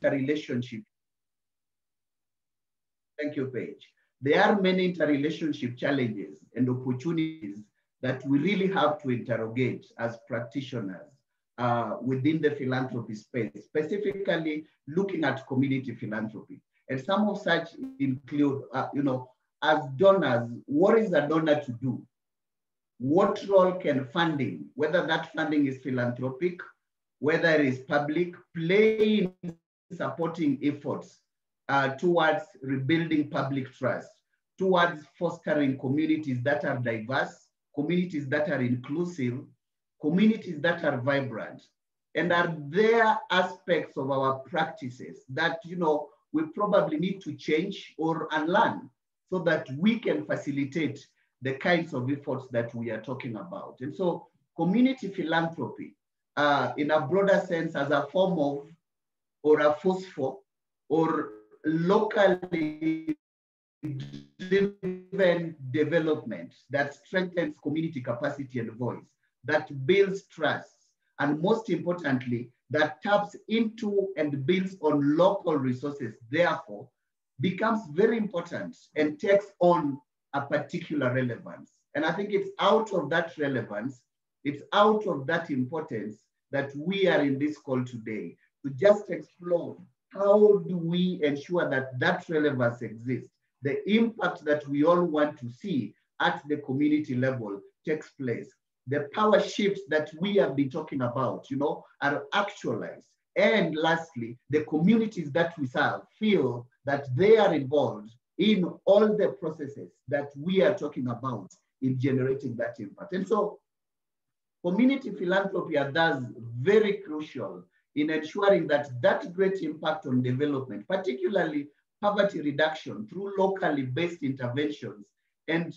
interrelationship. Thank you, Paige. There are many interrelationship challenges and opportunities that we really have to interrogate as practitioners within the philanthropy space, specifically looking at community philanthropy. And some of such include, as donors, what is a donor to do? What role can funding, whether that funding is philanthropic, whether it is public, play in supporting efforts towards rebuilding public trust, towards fostering communities that are diverse, communities that are inclusive, communities that are vibrant? And are there aspects of our practices that we probably need to change or unlearn so that we can facilitate the kinds of efforts that we are talking about? And so community philanthropy, in a broader sense, as a form of, or a force for, or locally driven development that strengthens community capacity and voice, that builds trust, and most importantly, that taps into and builds on local resources, therefore, becomes very important and takes on a particular relevance. And I think it's out of that relevance, it's out of that importance that we are in this call today to just explore how do we ensure that that relevance exists, the impact that we all want to see at the community level takes place, the power shifts that we have been talking about, are actualized. And lastly, the communities that we serve feel that they are involved in all the processes that we are talking about in generating that impact. And so community philanthropy are thus very crucial in ensuring that that great impact on development, particularly poverty reduction through locally based interventions and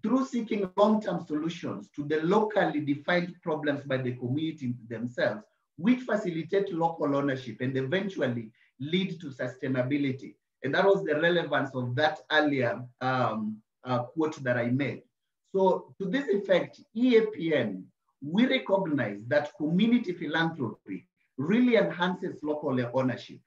through seeking long-term solutions to the locally defined problems by the community themselves, which facilitate local ownership and eventually lead to sustainability. And that was the relevance of that earlier quote that I made. So to this effect, EAPN, we recognize that community philanthropy really enhances local ownership.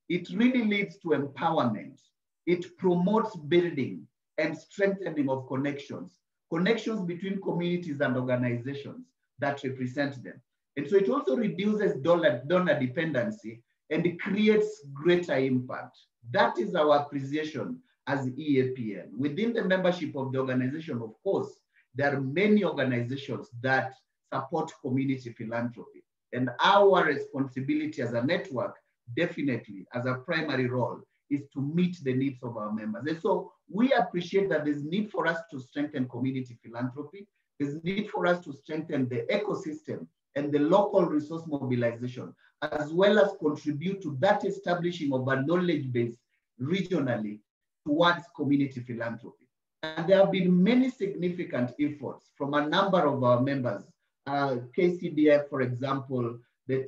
It really leads to empowerment. It promotes building and strengthening of connections between communities and organizations that represent them. And so it also reduces donor dependency and it creates greater impact. That is our appreciation as EAPN. Within the membership of the organization, of course, there are many organizations that support community philanthropy. And our responsibility as a network, definitely as a primary role, is to meet the needs of our members. And so we appreciate that there's need for us to strengthen community philanthropy. There's need for us to strengthen the ecosystem and the local resource mobilization, as well as contribute to that establishing of a knowledge base regionally towards community philanthropy. And there have been many significant efforts from a number of our members. KCDF, for example, the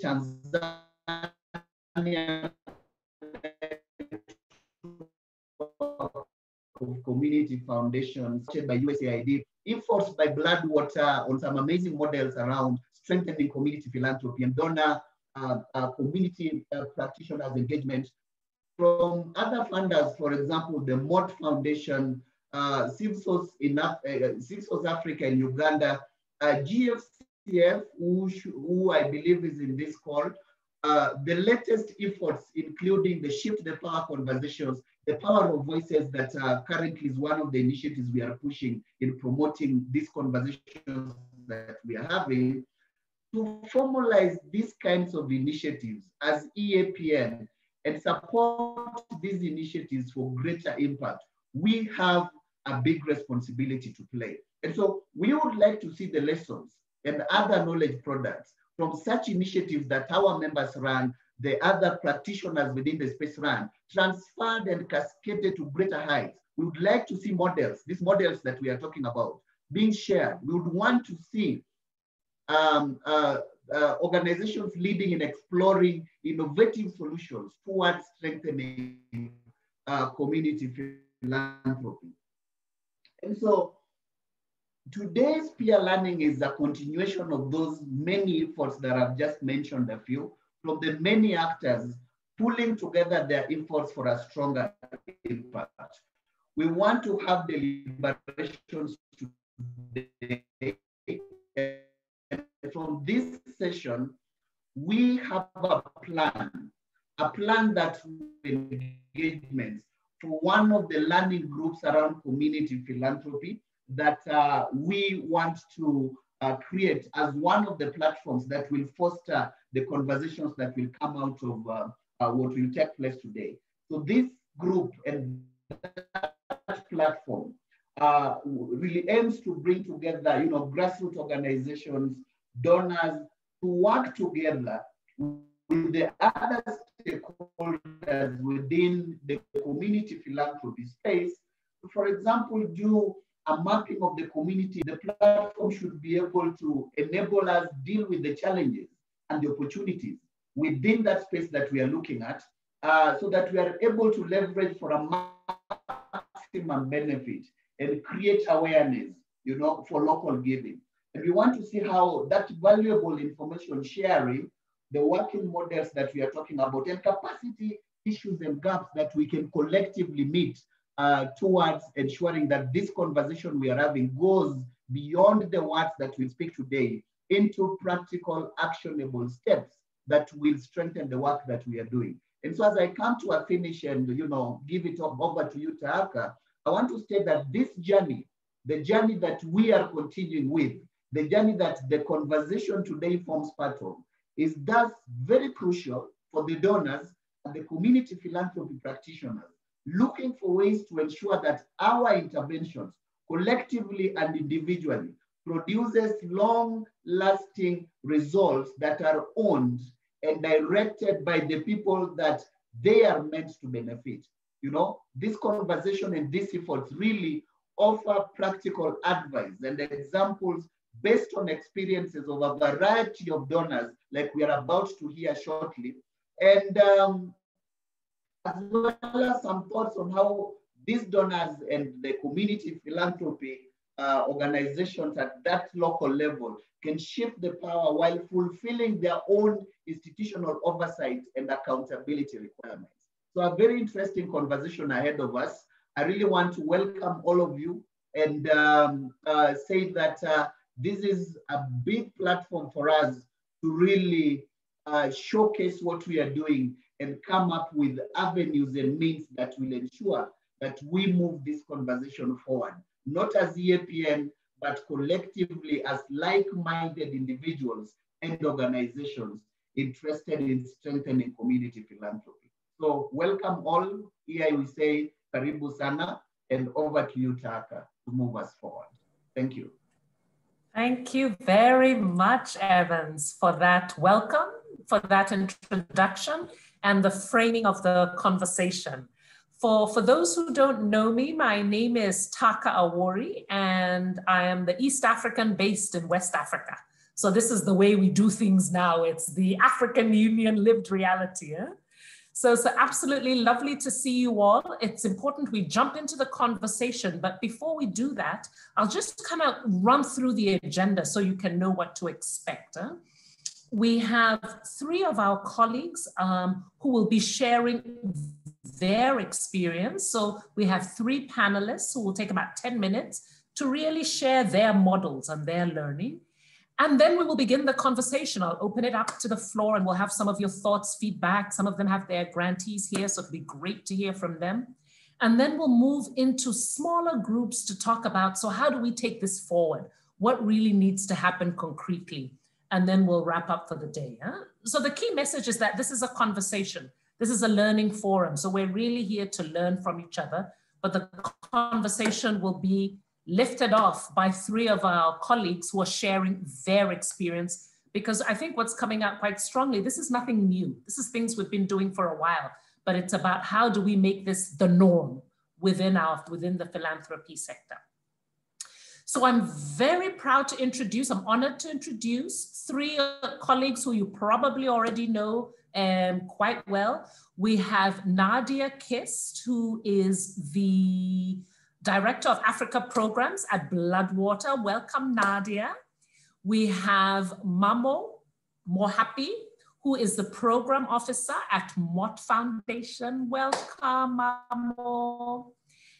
Tanzania community foundations by USAID, efforts by Bloodwater on some amazing models around strengthening community philanthropy and donor community practitioners engagement. From other funders, for example, the Mott Foundation, Civsos Africa in Uganda, GFCF, who I believe is in this call, the latest efforts, including the Shift the Power conversations, the power of voices that currently is one of the initiatives we are pushing in promoting these conversations that we are having, to formalize these kinds of initiatives as EAPN and support these initiatives for greater impact. We have a big responsibility to play. And so we would like to see the lessons and other knowledge products from such initiatives that our members run, the other practitioners within the space run, transferred and cascaded to greater heights. We would like to see models, these models that we are talking about, being shared. We would want to see organizations leading in exploring innovative solutions towards strengthening community philanthropy. And so today's peer learning is a continuation of those many efforts that I've just mentioned a few, from the many actors pulling together their efforts for a stronger impact. We want to have deliberations today. And from this session, we have a plan that engagements for one of the learning groups around community philanthropy that we want to create as one of the platforms that will foster the conversations that will come out of what will take place today. So this group and that platform really aims to bring together, you know, grassroots organizations, donors, to work together with the other stakeholders within the community philanthropy space. For example, do a mapping of the community. The platform should be able to enable us deal with the challenges and the opportunities within that space that we are looking at, so that we are able to leverage for a maximum benefit and create awareness, you know, for local giving. And we want to see how that valuable information sharing, the working models that we are talking about, and capacity issues and gaps that we can collectively meet towards ensuring that this conversation we are having goes beyond the words that we speak today into practical, actionable steps that will strengthen the work that we are doing. And so as I come to a finish and, you know, give it over to you, Taaka, I want to state that this journey, the journey that we are continuing with, the journey that the conversation today forms part of, is thus very crucial for the donors and the community philanthropy practitioners, looking for ways to ensure that our interventions, collectively and individually, produces long-lasting results that are owned and directed by the people that they are meant to benefit. You know, this conversation and these efforts really offer practical advice and examples based on experiences of a variety of donors, like we are about to hear shortly, and as well as some thoughts on how these donors and the community philanthropy organizations at that local level can shift the power while fulfilling their own institutional oversight and accountability requirements. So a very interesting conversation ahead of us. I really want to welcome all of you and say that this is a big platform for us to really showcase what we are doing and come up with avenues and means that will ensure that we move this conversation forward, not as EAPN, but collectively as like-minded individuals and organizations interested in strengthening community philanthropy. So welcome all. Here we say karibu sana, and over to you, Taaka, to move us forward. Thank you. Thank you very much, Evans, for that welcome, for that introduction, and the framing of the conversation. For those who don't know me, my name is Taaka Awori, and I am the East African based in West Africa. So this is the way we do things now. It's the African Union lived reality. Eh? So it's absolutely lovely to see you all. It's important we jump into the conversation, but before we do that, I'll just kind of run through the agenda so you can know what to expect. Eh? We have three of our colleagues who will be sharing their experience. So we have three panelists who will take about 10 minutes to really share their models and their learning. And then we will begin the conversation. I'll open it up to the floor and we'll have some of your thoughts, feedback. Some of them have their grantees here, so it'll be great to hear from them. And then we'll move into smaller groups to talk about, so how do we take this forward? What really needs to happen concretely? And then we'll wrap up for the day. Huh? So the key message is that this is a conversation. This is a learning forum. So we're really here to learn from each other, but the conversation will be lifted off by three of our colleagues who are sharing their experience, because I think what's coming out quite strongly, this is nothing new. This is things we've been doing for a while, but it's about how do we make this the norm within the philanthropy sector. So I'm very proud to introduce, I'm honored to introduce three colleagues who you probably already know quite well. We have Nadia Kist, who is the Director of Africa Programs at Bloodwater. Welcome, Nadia. We have Mamo Mohapi, who is the program officer at Mott Foundation. Welcome, Mamo.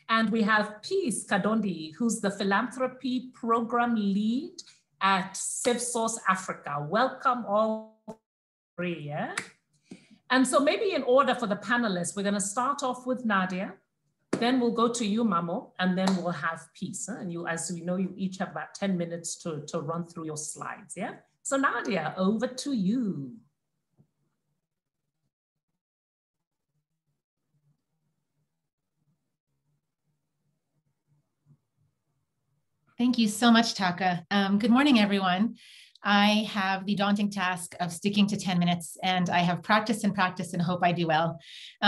And we have Peace Kadondi, who's the philanthropy program lead at SevSource Africa. Welcome all three. Yeah? And so maybe in order for the panelists, we're going to start off with Nadia, then we'll go to you, Mamo, and then we'll have Peace. And you, as we know, you each have about 10 minutes to run through your slides. Yeah. So Nadia, over to you. Thank you so much, Taka. Good morning, everyone. I have the daunting task of sticking to 10 minutes, and I have practiced and hope I do well.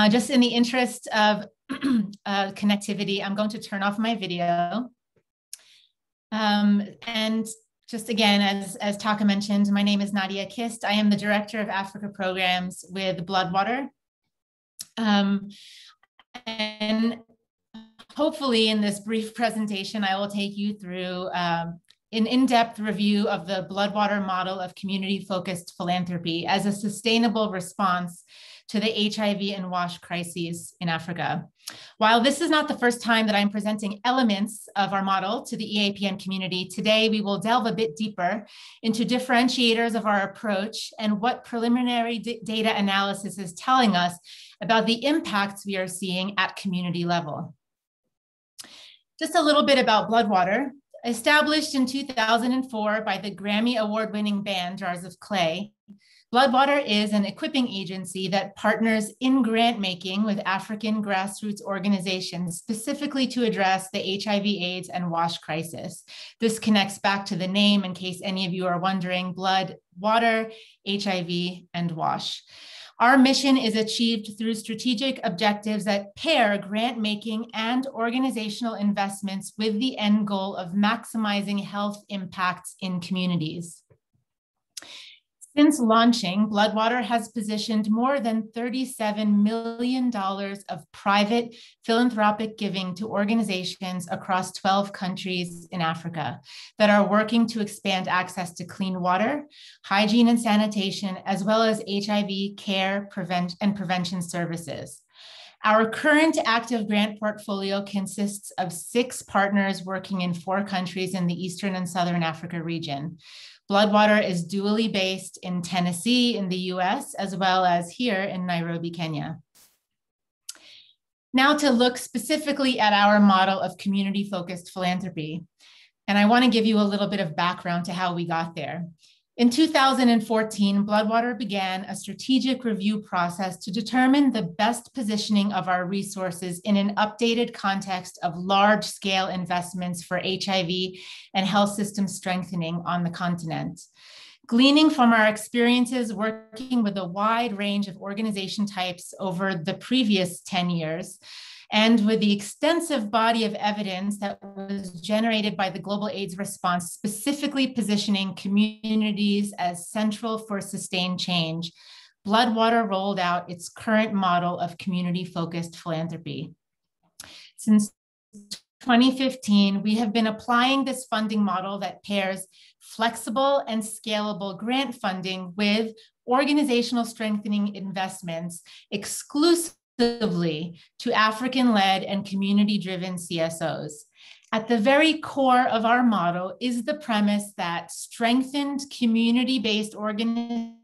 Just in the interest of connectivity, I'm going to turn off my video. And just again, as Taka mentioned, my name is Nadia Kist. I am the Director of Africa Programs with Bloodwater. And hopefully in this brief presentation, I will take you through an in-depth review of the Bloodwater model of community-focused philanthropy as a sustainable response to the HIV and WASH crises in Africa. While this is not the first time that I'm presenting elements of our model to the EAPN community, today we will delve a bit deeper into differentiators of our approach and what preliminary data analysis is telling us about the impacts we are seeing at community level. Just a little bit about Bloodwater. Established in 2004 by the Grammy Award-winning band Jars of Clay, Bloodwater is an equipping agency that partners in grant making with African grassroots organizations specifically to address the HIV/AIDS and WASH crisis. This connects back to the name in case any of you are wondering: blood, water, HIV, and WASH. Our mission is achieved through strategic objectives that pair grant making and organizational investments with the end goal of maximizing health impacts in communities. Since launching, Bloodwater has positioned more than $37 million of private philanthropic giving to organizations across 12 countries in Africa that are working to expand access to clean water, hygiene and sanitation, as well as HIV care and prevention services. Our current active grant portfolio consists of 6 partners working in 4 countries in the Eastern and Southern Africa region. Bloodwater is dually based in Tennessee in the US, as well as here in Nairobi, Kenya. Now to look specifically at our model of community-focused philanthropy. And I want to give you a little bit of background to how we got there. In 2014, Bloodwater began a strategic review process to determine the best positioning of our resources in an updated context of large-scale investments for HIV and health system strengthening on the continent. Gleaning from our experiences working with a wide range of organization types over the previous 10 years, and with the extensive body of evidence that was generated by the global AIDS response, specifically positioning communities as central for sustained change, Bloodwater rolled out its current model of community-focused philanthropy. Since 2015, we have been applying this funding model that pairs flexible and scalable grant funding with organizational strengthening investments exclusively to African-led and community-driven CSOs. At the very core of our model is the premise that strengthened community-based organizations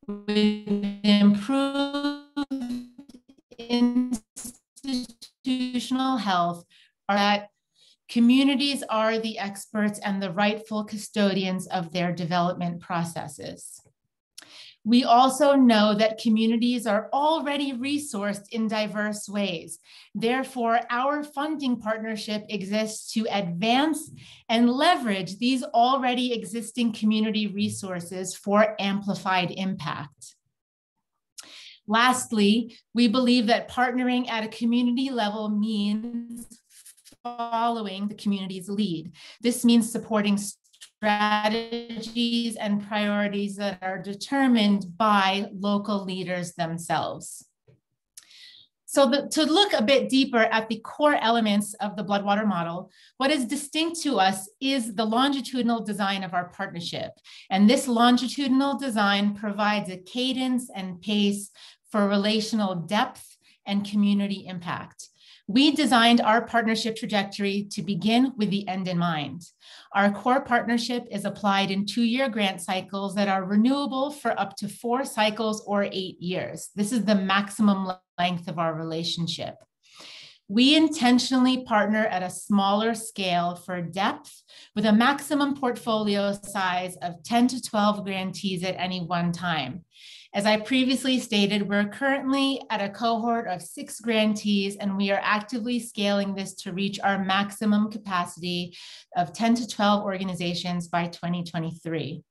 with improved institutional health are that communities are the experts and the rightful custodians of their development processes. We also know that communities are already resourced in diverse ways. Therefore, our funding partnership exists to advance and leverage these already existing community resources for amplified impact. Lastly, we believe that partnering at a community level means following the community's lead. This means supporting strategies and priorities that are determined by local leaders themselves. So to look a bit deeper at the core elements of the Bloodwater model, what is distinct to us is the longitudinal design of our partnership. And this longitudinal design provides a cadence and pace for relational depth and community impact. We designed our partnership trajectory to begin with the end in mind. Our core partnership is applied in 2-year grant cycles that are renewable for up to 4 cycles or 8 years. This is the maximum length of our relationship. We intentionally partner at a smaller scale for depth with a maximum portfolio size of 10 to 12 grantees at any one time. As I previously stated, we're currently at a cohort of 6 grantees, and we are actively scaling this to reach our maximum capacity of 10 to 12 organizations by 2023.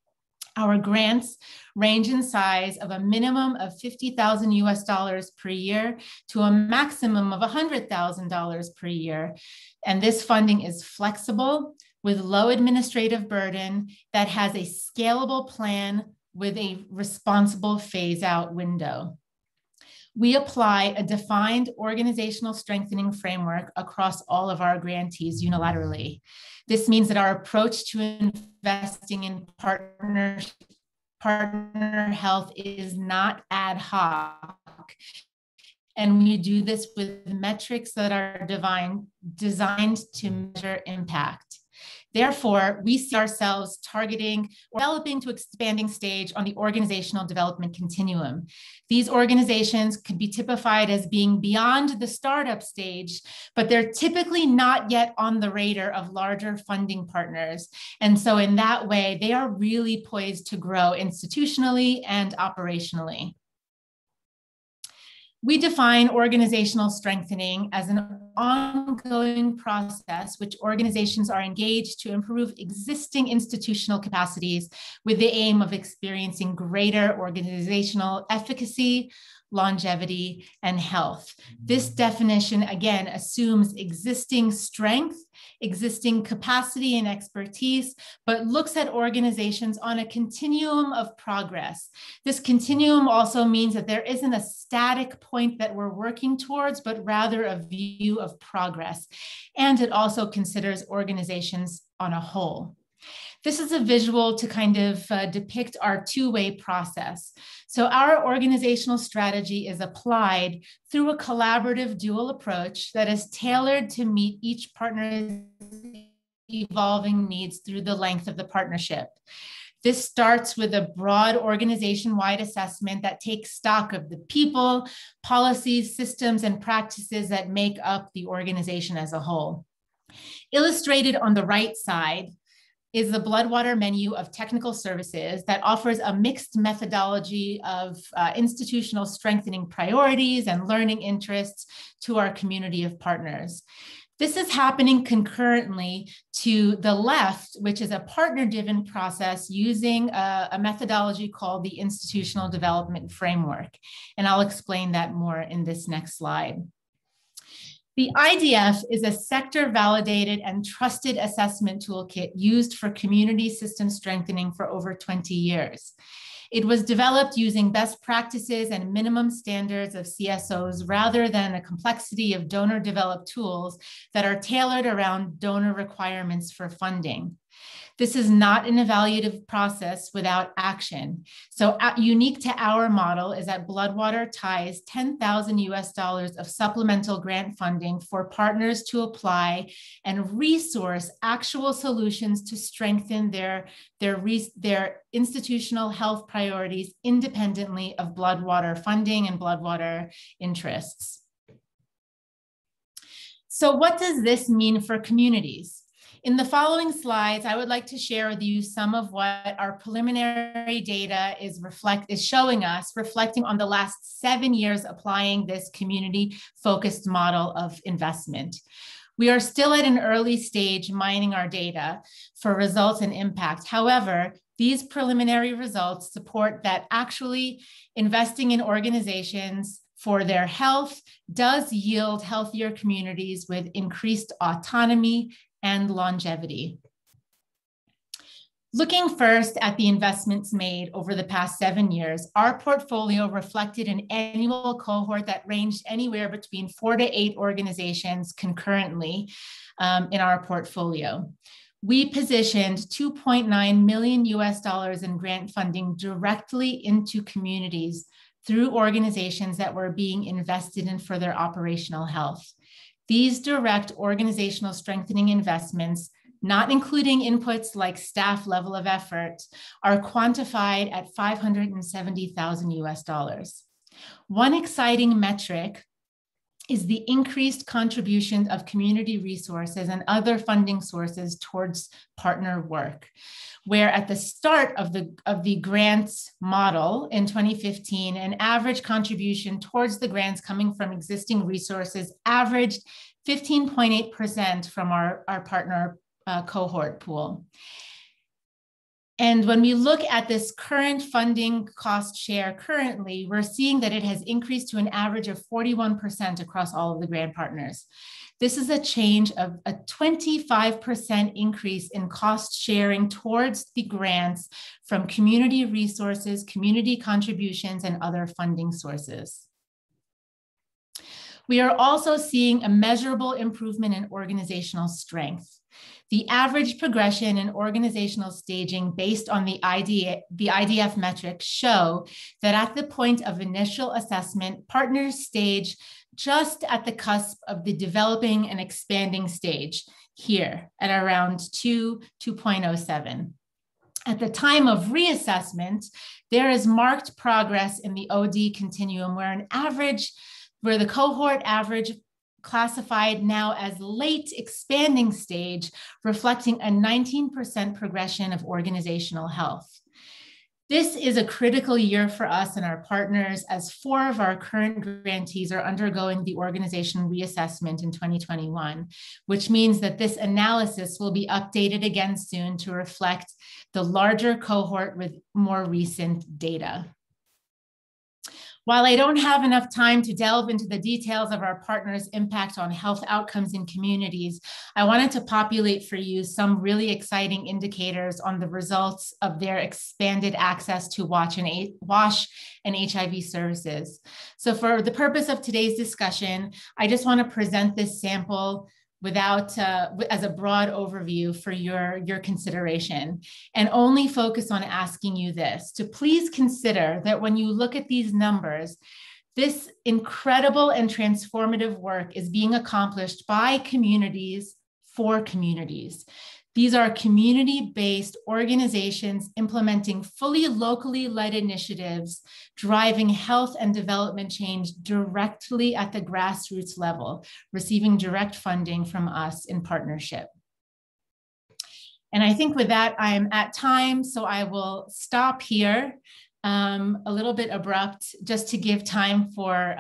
Our grants range in size of a minimum of $50,000 per year to a maximum of $100,000 per year. And this funding is flexible with low administrative burden that has a scalable plan with a responsible phase-out window. We apply a defined organizational strengthening framework across all of our grantees unilaterally. This means that our approach to investing in partner health is not ad hoc. And we do this with metrics that are designed to measure impact. Therefore, we see ourselves targeting or developing to expanding stage on the organizational development continuum. These organizations could be typified as being beyond the startup stage, but they're typically not yet on the radar of larger funding partners. And so in that way, they are really poised to grow institutionally and operationally. We define organizational strengthening as an ongoing process which organizations are engaged to improve existing institutional capacities with the aim of experiencing greater organizational efficacy, longevity, and health. This definition, again, assumes existing strength, existing capacity and expertise, but looks at organizations on a continuum of progress. This continuum also means that there isn't a static point that we're working towards, but rather a view of progress. And it also considers organizations on a whole. This is a visual to kind of depict our two-way process. So our organizational strategy is applied through a collaborative dual approach that is tailored to meet each partner's evolving needs through the length of the partnership. This starts with a broad organization-wide assessment that takes stock of the people, policies, systems, and practices that make up the organization as a whole. Illustrated on the right side is the Bloodwater menu of technical services that offers a mixed methodology of institutional strengthening priorities and learning interests to our community of partners. This is happening concurrently to the left, which is a partner-driven process using a methodology called the Institutional Development Framework. And I'll explain that more in this next slide. The IDF is a sector-validated and trusted assessment toolkit used for community system strengthening for over 20 years. It was developed using best practices and minimum standards of CSOs rather than a complexity of donor-developed tools that are tailored around donor requirements for funding. This is not an evaluative process without action. So unique to our model is that Bloodwater ties $10,000 of supplemental grant funding for partners to apply and resource actual solutions to strengthen their institutional health priorities independently of Bloodwater funding and Bloodwater interests. So what does this mean for communities? In the following slides, I would like to share with you some of what our preliminary data is showing us, reflecting on the last 7 years applying this community-focused model of investment. We are still at an early stage mining our data for results and impact. However, these preliminary results support that actually investing in organizations for their health does yield healthier communities with increased autonomy and longevity. Looking first at the investments made over the past 7 years, our portfolio reflected an annual cohort that ranged anywhere between 4 to 8 organizations concurrently in our portfolio. We positioned $2.9 million in grant funding directly into communities through organizations that were being invested in for their operational health. These direct organizational strengthening investments, not including inputs like staff level of effort, are quantified at $570,000. One exciting metric is the increased contribution of community resources and other funding sources towards partner work, where at the start of the grants model in 2015, an average contribution towards the grants coming from existing resources averaged 15.8% from our partner cohort pool. And when we look at this current funding cost share currently, we're seeing that it has increased to an average of 41% across all of the grant partners. This is a change of a 25% increase in cost sharing towards the grants from community resources, community contributions, and other funding sources. We are also seeing a measurable improvement in organizational strength. The average progression in organizational staging based on the IDF metrics show that at the point of initial assessment, partners stage just at the cusp of the developing and expanding stage here at around 2.07. At the time of reassessment, there is marked progress in the OD continuum where the cohort average classified now as late expanding stage, reflecting a 19% progression of organizational health. This is a critical year for us and our partners as 4 of our current grantees are undergoing the organization reassessment in 2021, which means that this analysis will be updated again soon to reflect the larger cohort with more recent data. While I don't have enough time to delve into the details of our partners' impact on health outcomes in communities, I wanted to populate for you some really exciting indicators on the results of their expanded access to WASH and HIV services. So for the purpose of today's discussion, I just want to present this sample as a broad overview for your consideration, and only focus on asking you this, to please consider that when you look at these numbers, this incredible and transformative work is being accomplished by communities for communities. These are community-based organizations implementing fully locally led initiatives, driving health and development change directly at the grassroots level, receiving direct funding from us in partnership. And I think with that, I'm at time, so I will stop here, a little bit abrupt, just to give time for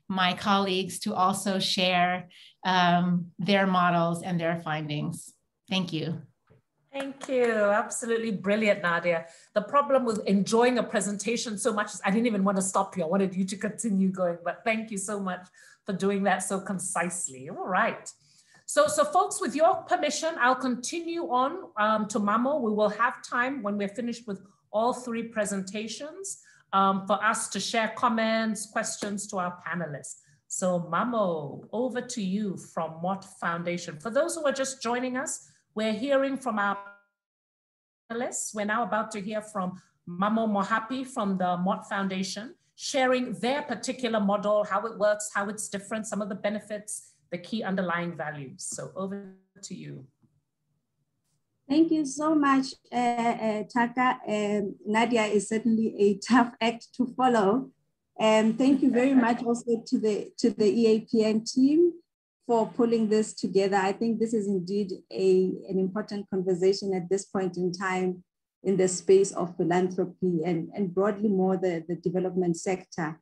my colleagues to also share their models and their findings. Thank you. Thank you. Absolutely brilliant, Nadia. The problem with enjoying a presentation so much is I didn't even want to stop you. I wanted you to continue going, but thank you so much for doing that so concisely. All right. So folks, with your permission, I'll continue on to Mamo. We will have time when we're finished with all 3 presentations for us to share comments, questions to our panelists. So Mamo, over to you from Mott Foundation. For those who are just joining us, we're hearing from our panelists. We're now about to hear from Mamo Mohapi from the Mott Foundation, sharing their particular model, how it works, how it's different, some of the benefits, the key underlying values. So over to you. Thank you so much, Taka. Nadia is certainly a tough act to follow. And thank you very much also to the EAPN team for pulling this together. I think this is indeed an important conversation at this point in time in the space of philanthropy and broadly more the development sector.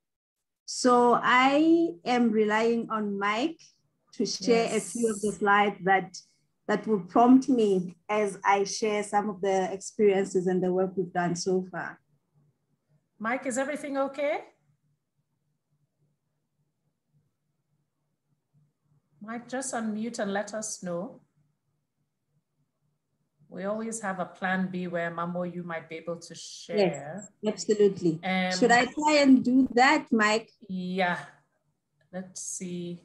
So I am relying on Mike to share a few of the slides that will prompt me as I share some of the experiences and the work we've done so far. Mike, is everything okay? Mike, just unmute and let us know. We always have a plan B where Mamo, you might be able to share. Yes, absolutely. Should I try and do that, Mike? Yeah, let's see.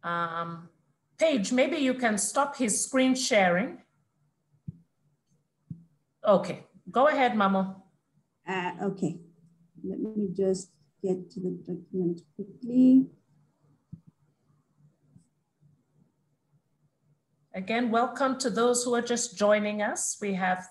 Paige, maybe you can stop his screen sharing. Okay, go ahead, Mamo. Okay, let me just get to the document quickly. Again, welcome to those who are just joining us. We have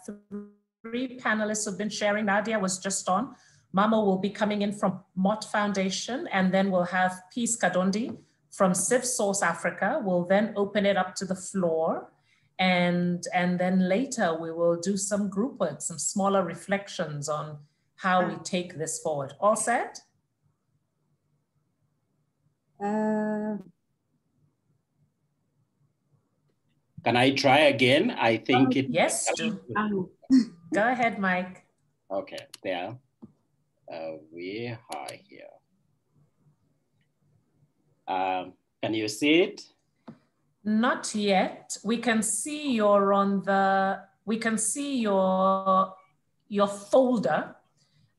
three panelists who've been sharing. Nadia was just on. Mamo will be coming in from Mott Foundation, and then we'll have Peace Kadondi from Civ Source Africa. We'll then open it up to the floor. And then later we will do some group work, some smaller reflections on how we take this forward. All set? Can I try again? I think it. Yes, do. Go ahead, Mike. Okay, there. We are here. Can you see it? Not yet. We can see you're on the, we can see your folder.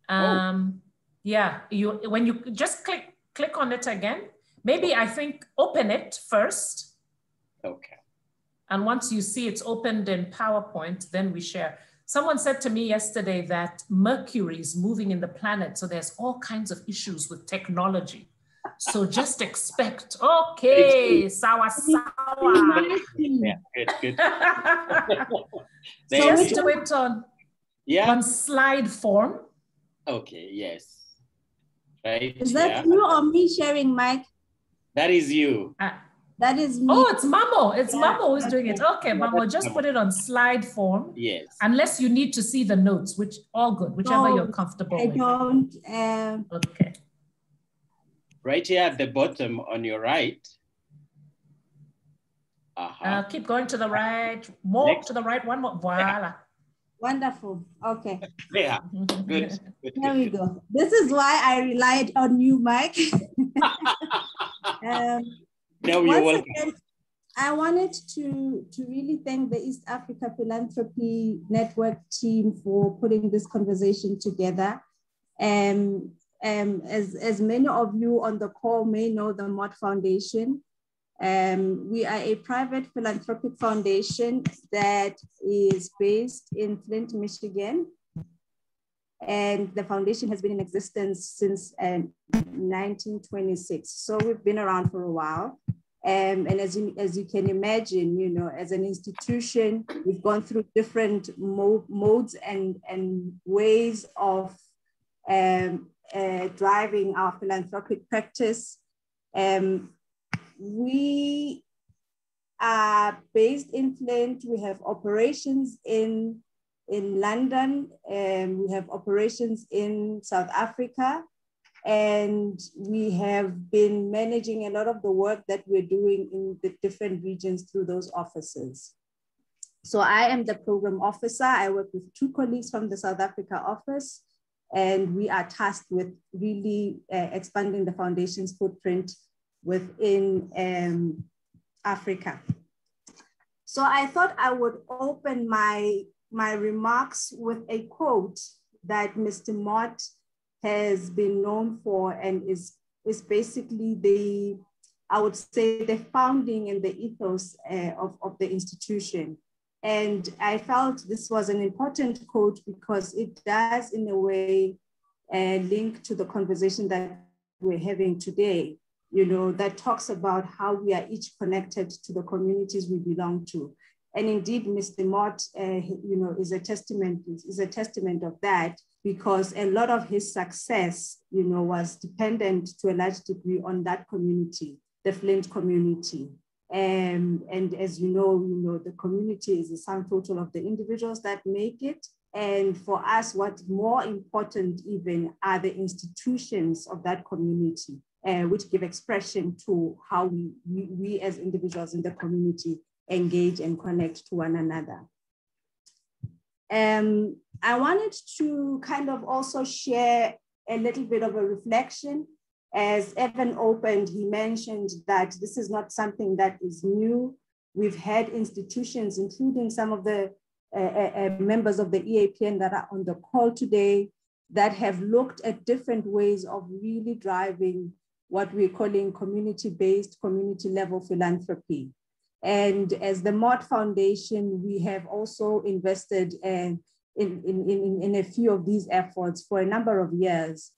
Yeah, when you just click on it again, maybe I think open it first. Okay. And once you see it's opened in PowerPoint, then we share. Someone said to me yesterday that Mercury is moving in the planet, so there's all kinds of issues with technology. So just expect, okay, sawa. Yeah, good. So just do it on slide form. Okay, yes. Right. Is that you or me sharing, Mike? That is you. That is me. Oh, it's Mamo. It's Mamo who's doing it. Okay, Mamo, just put it on slide form. Yes. Unless you need to see the notes, which all good, whichever you're comfortable with. I don't. Okay. Right here at the bottom on your right. Keep going to the right, more to the right, one more. Voila. Wonderful. Okay. Yeah. Good. There we go. This is why I relied on you, Mike. No, you're welcome. Again, I wanted to really thank the East Africa Philanthropy Network team for putting this conversation together. As many of you on the call may know, the Mott Foundation, we are a private philanthropic foundation that is based in Flint, Michigan. And the foundation has been in existence since 1926. So we've been around for a while. And as you can imagine, you know, as an institution, we've gone through different modes and ways of driving our philanthropic practice. We are based in Flint. We have operations in London, and we have operations in South Africa, and we have been managing a lot of the work that we're doing in the different regions through those offices. So I am the program officer. I work with two colleagues from the South Africa office, and we are tasked with really expanding the foundation's footprint within Africa. So I thought I would open my remarks with a quote that Mr. Mott has been known for, and is basically I would say the founding and the ethos of the institution. And I felt this was an important quote because it does in a way link to the conversation that we're having today, you know, that talks about how we are each connected to the communities we belong to. And indeed, Mr. Mott, you know, is a testament of that, because a lot of his success, you know, was dependent to a large degree on that community, the Flint community. And as you know, the community is the sum total of the individuals that make it. And for us, what's more important even are the institutions of that community, which give expression to how we as individuals in the community engage and connect to one another. I wanted to kind of also share a little bit of a reflection. As Evan opened, he mentioned that this is not something that is new. We've had institutions, including some of the members of the EAPN that are on the call today that have looked at different ways of really driving what we're calling community-based, community-level philanthropy. And as the Mott Foundation, we have also invested in a few of these efforts for a number of years.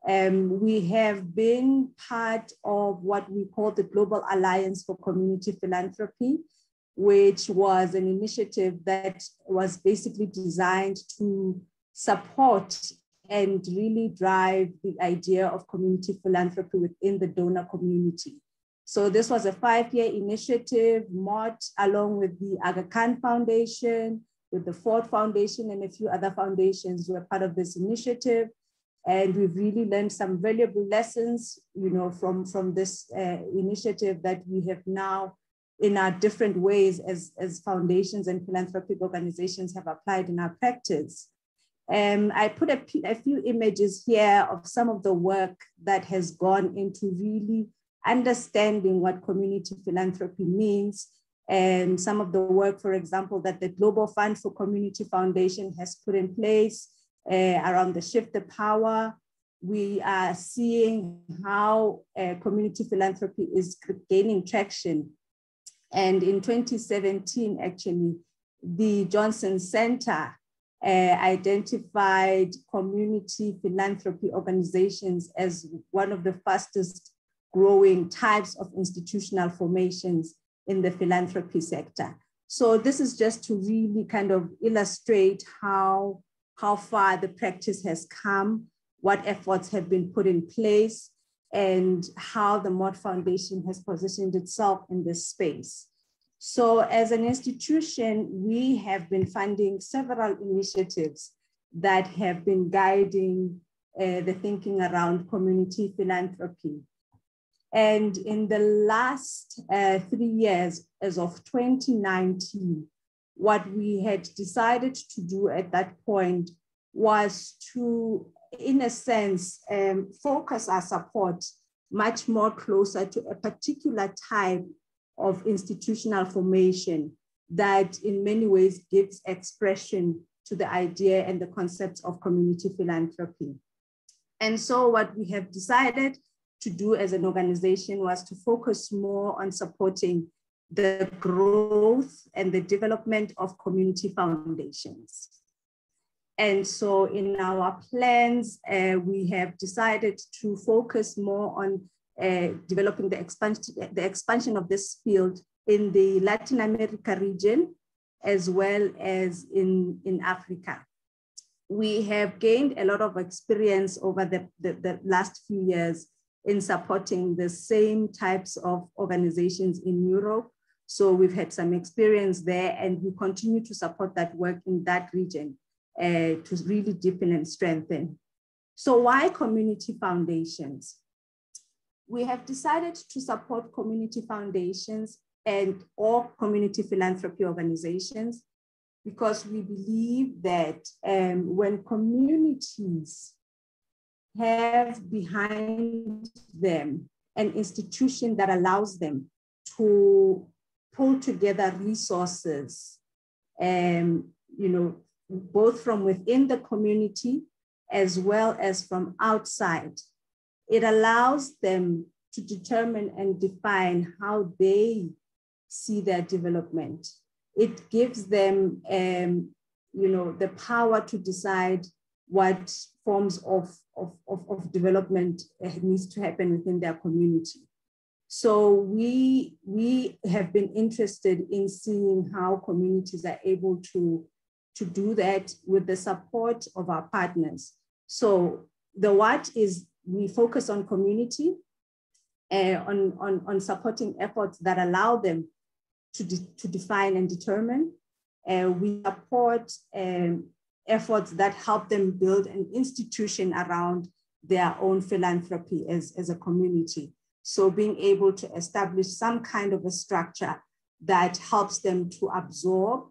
We have been part of what we call the Global Alliance for Community Philanthropy, which was an initiative that was basically designed to support and really drive the idea of community philanthropy within the donor community. So this was a 5-year initiative. Mott, along with the Aga Khan Foundation, with the Ford Foundation and a few other foundations, were part of this initiative. And we've really learned some valuable lessons, from this initiative that we have now in our different ways as foundations and philanthropic organizations have applied in our practice. I put a few images here of some of the work that has gone into really understanding what community philanthropy means, and some of the work, for example, that the Global Fund for Community Foundation has put in place around the Shift the Power. We are seeing how community philanthropy is gaining traction. And in 2017, actually, the Johnson Center identified community philanthropy organizations as one of the fastest growing types of institutional formations in the philanthropy sector. So this is just to really kind of illustrate how far the practice has come, what efforts have been put in place, and how the Mott Foundation has positioned itself in this space. So as an institution, we have been funding several initiatives that have been guiding the thinking around community philanthropy. And in the last 3 years, as of 2019, what we had decided to do at that point was to, in a sense, focus our support much more closer to a particular type of institutional formation that in many ways gives expression to the idea and the concepts of community philanthropy. And so what we have decided to do as an organization was to focus more on supporting the growth and the development of community foundations. And so in our plans, we have decided to focus more on developing the expansion of this field in the Latin America region, as well as in Africa. We have gained a lot of experience over the last few years in supporting the same types of organizations in Europe. So we've had some experience there, and we continue to support that work in that region to really deepen and strengthen. So why community foundations? We have decided to support community foundations and all community philanthropy organizations because we believe that when communities have behind them an institution that allows them to pull together resources, both from within the community as well as from outside, it allows them to determine and define how they see their development. It gives them, the power to decide what forms of development needs to happen within their community. So we have been interested in seeing how communities are able to do that with the support of our partners. So the what is we focus on community, on supporting efforts that allow them to define and determine. We support efforts that help them build an institution around their own philanthropy as a community. So being able to establish some kind of a structure that helps them to absorb,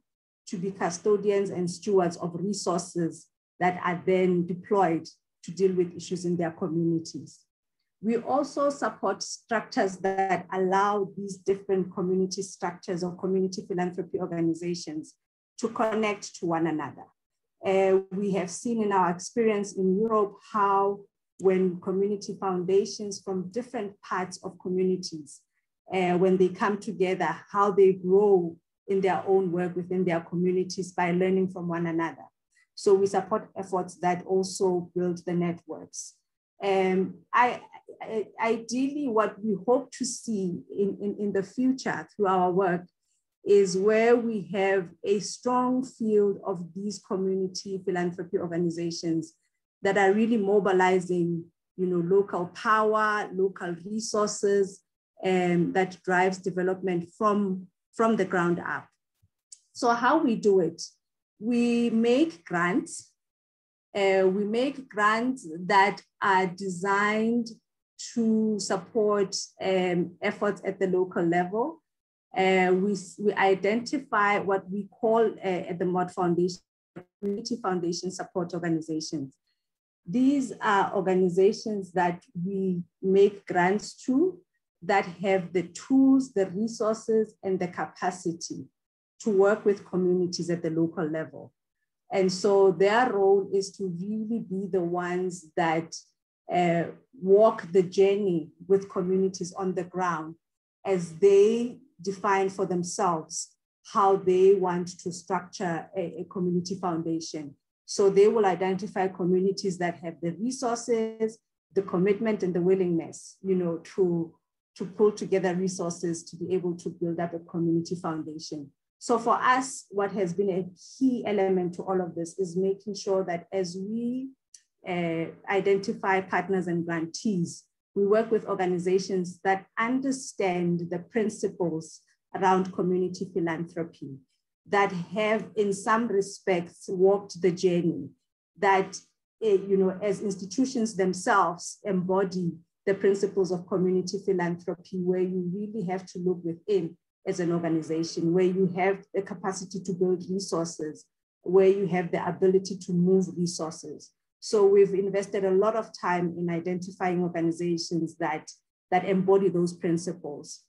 to be custodians and stewards of resources that are then deployed to deal with issues in their communities. We also support structures that allow these different community structures or community philanthropy organizations to connect to one another. We have seen in our experience in Europe how when community foundations from different parts of communities, when they come together, how they grow in their own work within their communities by learning from one another. So we support efforts that also build the networks. Ideally, what we hope to see in the future through our work is where we have a strong field of these community philanthropy organizations that are really mobilizing, local power, local resources, and that drives development from the ground up. So how we do it, we make grants. We make grants that are designed to support efforts at the local level. We identify what we call at the MOD Foundation, Community Foundation Support Organizations. These are organizations that we make grants to that have the tools, the resources, and the capacity to work with communities at the local level. And so their role is to really be the ones that walk the journey with communities on the ground as they define for themselves how they want to structure a community foundation. So they will identify communities that have the resources, the commitment, and the willingness, to pull together resources to be able to build up a community foundation. So for us, what has been a key element to all of this is making sure that as we identify partners and grantees, we work with organizations that understand the principles around community philanthropy, that have in some respects walked the journey, that as institutions themselves embody the principles of community philanthropy, where you really have to look within as an organization, where you have the capacity to build resources, where you have the ability to move resources. So we've invested a lot of time in identifying organizations that embody those principles.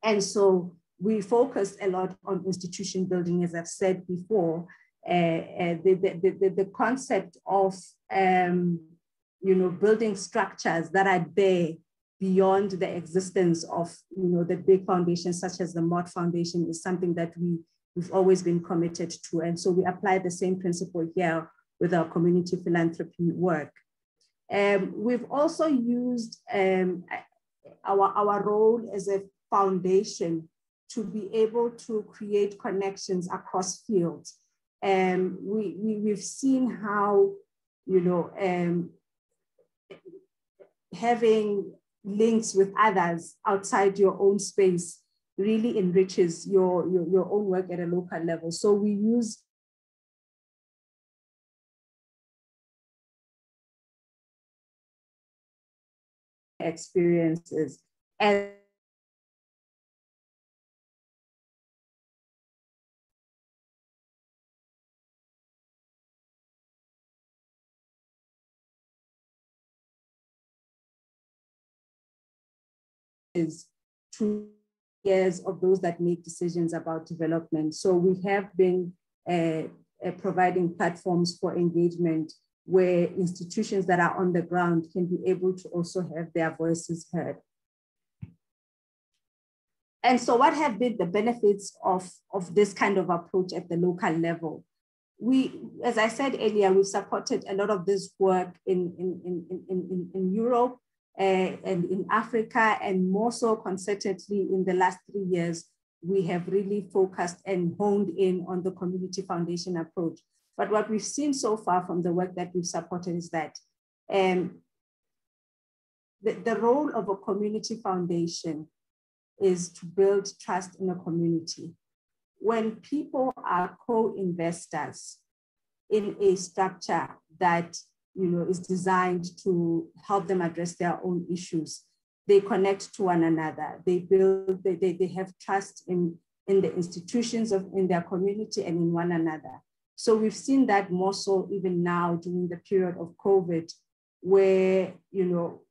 And so we focus a lot on institution building, as I've said before, the concept of building structures that are there beyond the existence of the big foundations such as the MOD Foundation is something that we've always been committed to. And so we apply the same principle here with our community philanthropy work. We've also used our role as a foundation to be able to create connections across fields. We've seen how, having links with others outside your own space really enriches your own work at a local level. So we use experiences and is 2 years of those that make decisions about development. So we have been providing platforms for engagement where institutions that are on the ground can be able to also have their voices heard. And so what have been the benefits of this kind of approach at the local level? As I said earlier, we've supported a lot of this work in Europe, and in Africa, and more so concertedly in the last 3 years, we have really focused and honed in on the community foundation approach. But what we've seen so far from the work that we've supported is that the role of a community foundation is to build trust in a community. When people are co-investors in a structure that is designed to help them address their own issues, they connect to one another. They have trust in the institutions in their community and in one another. So we've seen that more so even now during the period of COVID, where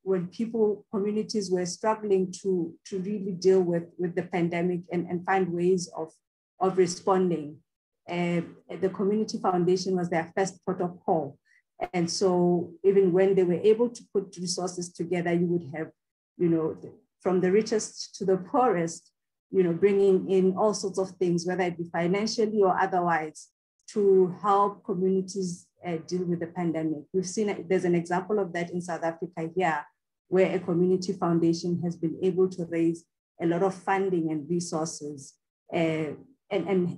when communities were struggling to really deal with the pandemic and find ways of responding. the community foundation was their first port of call. And so even when they were able to put resources together, you would have, from the richest to the poorest, bringing in all sorts of things, whether it be financially or otherwise, to help communities deal with the pandemic. We've seen, there's an example of that in South Africa here, where a community foundation has been able to raise a lot of funding and resources, and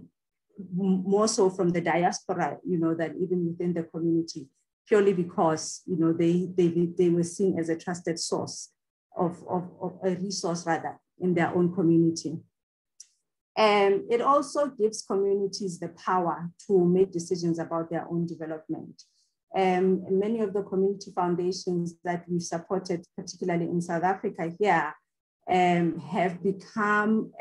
more so from the diaspora, than even within the community, purely because, they were seen as a trusted source of a resource rather in their own community. And it also gives communities the power to make decisions about their own development. Many of the community foundations that we've supported, particularly in South Africa here, have become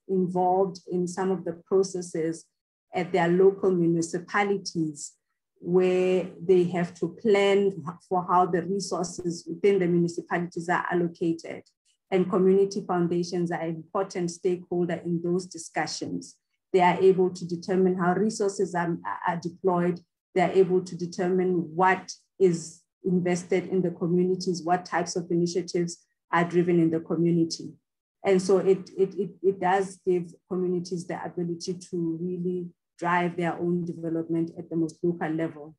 involved in some of the processes at their local municipalities, where they have to plan for how the resources within the municipalities are allocated. And community foundations are an important stakeholder in those discussions. They are able to determine how resources are deployed. They are able to determine what is invested in the communities, what types of initiatives are driven in the community. And so it does give communities the ability to really drive their own development at the most local level.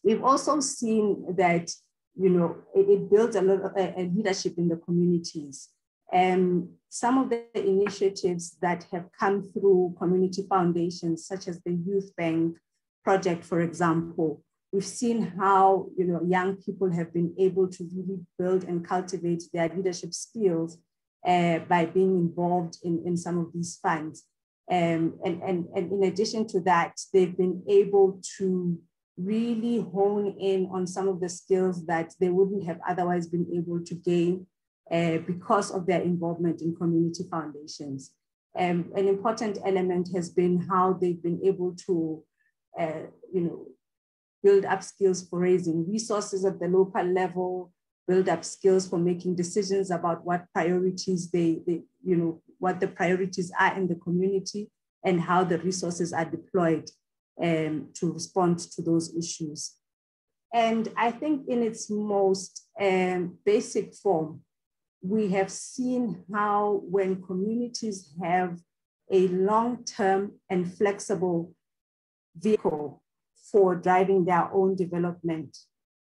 We've also seen that it builds a lot of leadership in the communities. Some of the initiatives that have come through community foundations, such as the Youth Bank project, for example, we've seen how young people have been able to really build and cultivate their leadership skills by being involved in some of these funds. And in addition to that, they've been able to really hone in on some of the skills that they wouldn't have otherwise been able to gain because of their involvement in community foundations. An important element has been how they've been able to, build up skills for raising resources at the local level, build up skills for making decisions about what priorities what the priorities are in the community and how the resources are deployed to respond to those issues. And I think in its most basic form, we have seen how when communities have a long-term and flexible vehicle for driving their own development,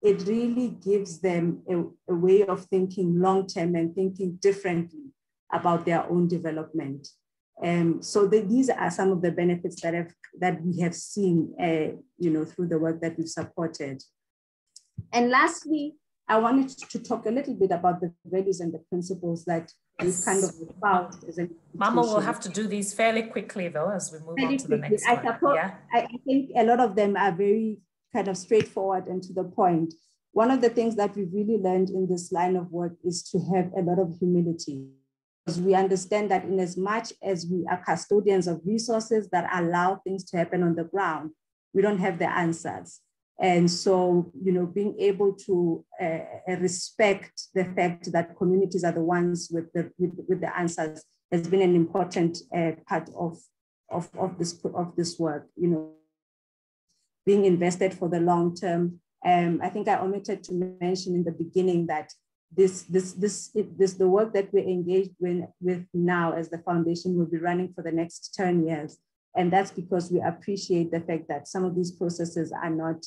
it really gives them a way of thinking long-term and thinking differently about their own development. So these are some of the benefits that we have seen, through the work that we've supported. And lastly, I wanted to talk a little bit about the values and the principles that we've kind of found as an institution. Mama will have to do these fairly quickly though, as we move on to the next one. I think a lot of them are very kind of straightforward and to the point. One of the things that we've really learned in this line of work is to have a lot of humility. Because we understand that in as much as we are custodians of resources that allow things to happen on the ground, we don't have the answers. And so, being able to respect the fact that communities are the ones with the answers has been an important part of this work. Being invested for the long term. I think I omitted to mention in the beginning that the work that we're engaged with now as the foundation will be running for the next 10 years. And that's because we appreciate the fact that some of these processes are not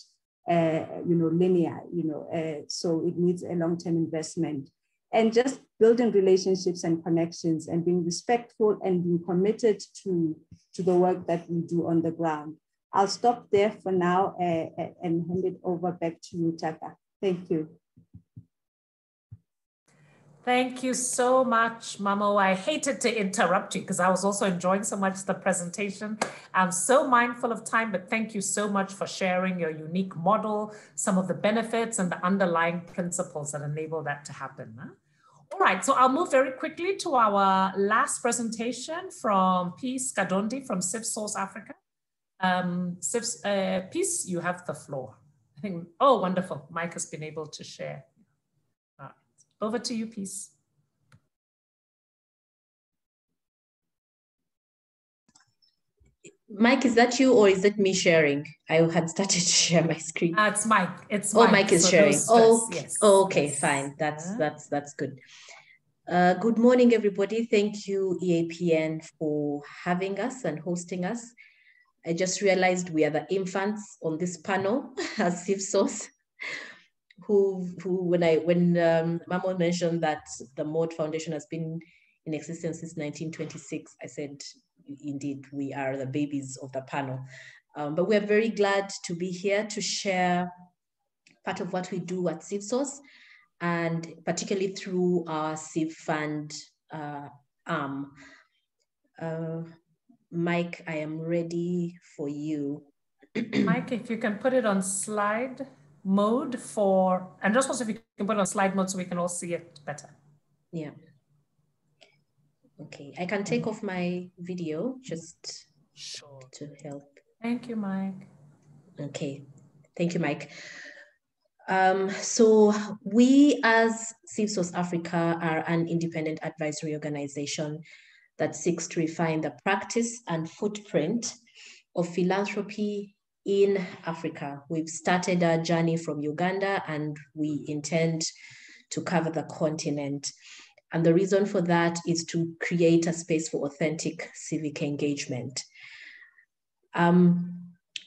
linear, so it needs a long-term investment. And just building relationships and connections and being respectful and being committed to the work that we do on the ground. I'll stop there for now and hand it over back to you, Taka. Thank you. Thank you so much, Mamo. I hated to interrupt you because I was also enjoying so much the presentation. I'm so mindful of time, but thank you so much for sharing your unique model, some of the benefits and the underlying principles that enable that to happen. Huh? All right, so I'll move very quickly to our last presentation from Peace Kadondi from CIF Source Africa. Peace, you have the floor. I think, oh, wonderful. Mike has been able to share. Over to you, Peace. Mike, is that you or is it me sharing? I had started to share my screen. It's Mike. It's Mike. Oh, Mike is so sharing. Oh, yes. Okay, yes. fine. That's good. Good morning, everybody. Thank you, EAPN, for having us and hosting us. I just realized we are the infants on this panel as CivSource. When Mamo mentioned that the MOD Foundation has been in existence since 1926, I said, indeed, we are the babies of the panel. But we're very glad to be here to share part of what we do at CivSource, and particularly through our Civ Fund arm. Mike, I am ready for you. Mike, if you can put it on slide mode and just also if you can put it on slide mode so we can all see it better. Yeah. Okay, I can take off my video just to help. Thank you, Mike. Okay, thank you, Mike. So we as CivSource Africa are an independent advisory organization that seeks to refine the practice and footprint of philanthropy in Africa. We've started our journey from Uganda and we intend to cover the continent. And the reason for that is to create a space for authentic civic engagement.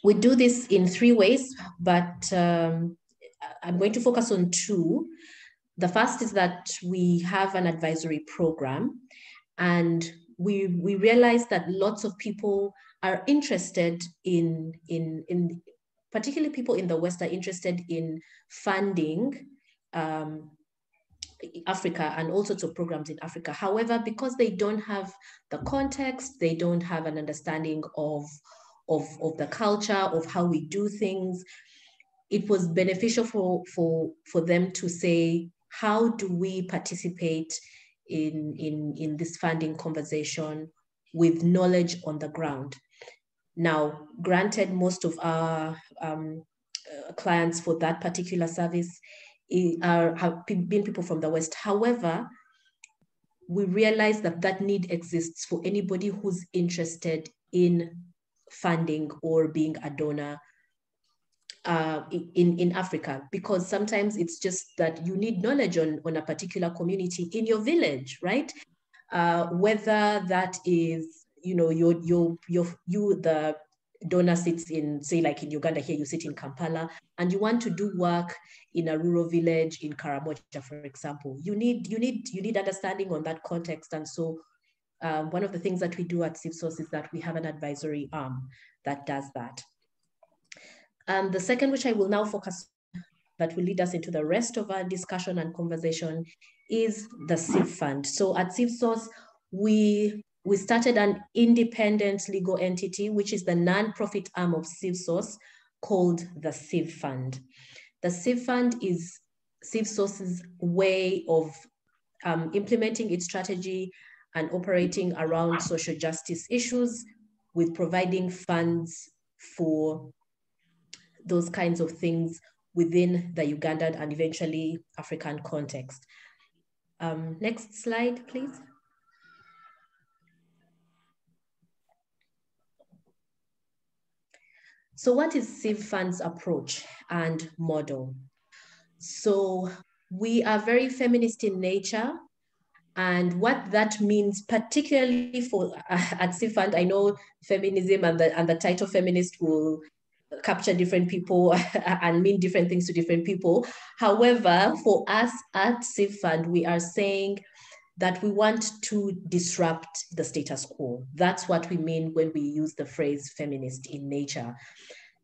We do this in 3 ways, but I'm going to focus on 2. The first is that we have an advisory program, and we realize that lots of people are interested in particularly people in the West are interested in funding Africa and all sorts of programs in Africa. However, because they don't have the context, they don't have an understanding of the culture, of how we do things, it was beneficial for them to say, how do we participate in this funding conversation with knowledge on the ground? Now, granted, most of our clients for that particular service have been people from the West. However, we realize that need exists for anybody who's interested in funding or being a donor in Africa, because sometimes it's just that you need knowledge on a particular community in your village, right? Whether that is, the donor sits in, say, like in Uganda here, you sit in Kampala, and you want to do work in a rural village in Karamoja, for example. You need understanding on that context. And so one of the things that we do at CivSource is that we have an advisory arm that does that. The second, which I will now focus on, that will lead us into the rest of our discussion and conversation, is the Civ Fund. So at CivSource, we started an independent legal entity, which is the non-profit arm of CivSource, called the Civ Fund. The Civ Fund is CivSource's way of implementing its strategy and operating around social justice issues, with providing funds for those kinds of things within the Ugandan and eventually African context. Next slide, please. So what is Civ Fund's approach and model? So we are very feminist in nature, and what that means, particularly for at Civ Fund, I know feminism and the title feminist will capture different people and mean different things to different people. However, for us at Civ Fund, we are saying that we want to disrupt the status quo. That's what we mean when we use the phrase feminist in nature,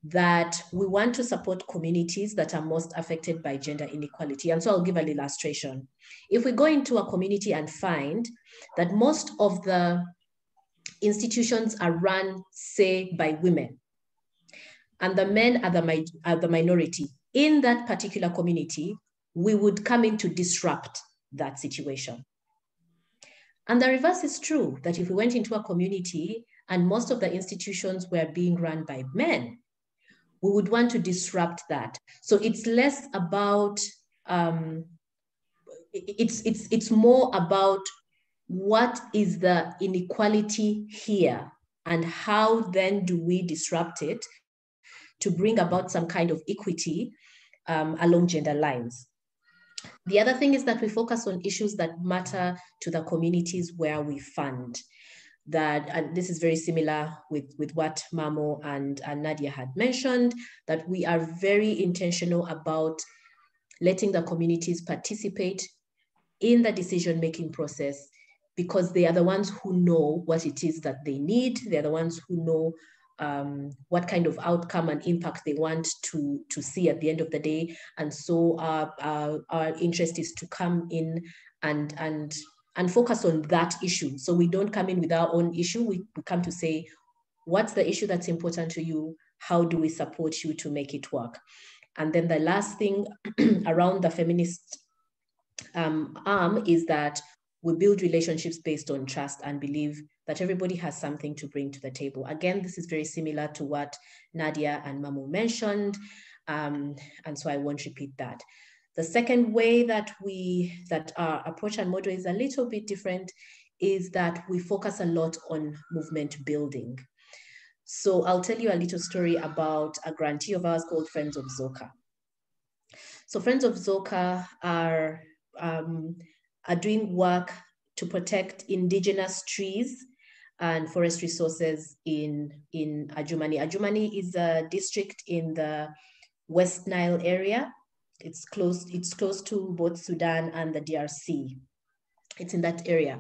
that we want to support communities that are most affected by gender inequality. And so I'll give an illustration. If we go into a community and find that most of the institutions are run, say, by women, and the men are the minority in that particular community, we would come in to disrupt that situation. And the reverse is true, that if we went into a community and most of the institutions were being run by men, we would want to disrupt that. So it's less about, it's more about what is the inequality here and how then do we disrupt it to bring about some kind of equity along gender lines. The other thing is that we focus on issues that matter to the communities where we fund. And this is very similar with what Mamo and Nadia had mentioned, that we are very intentional about letting the communities participate in the decision-making process, because they are the ones who know what it is that they need. They're the ones who know what kind of outcome and impact they want to see at the end of the day. And so our interest is to come in and focus on that issue. So we don't come in with our own issue. We come to say, what's the issue that's important to you? How do we support you to make it work? And then the last thing around the feminist arm is that we build relationships based on trust and believe that everybody has something to bring to the table. Again, this is very similar to what Nadia and Mamo mentioned, and so I won't repeat that. The second way that our approach and model is a little bit different is that we focus a lot on movement building. So I'll tell you a little story about a grantee of ours called Friends of Zoka. So Friends of Zoka are doing work to protect indigenous trees and forest resources in Adjumani. Adjumani is a district in the West Nile area. It's close to both Sudan and the DRC. It's in that area.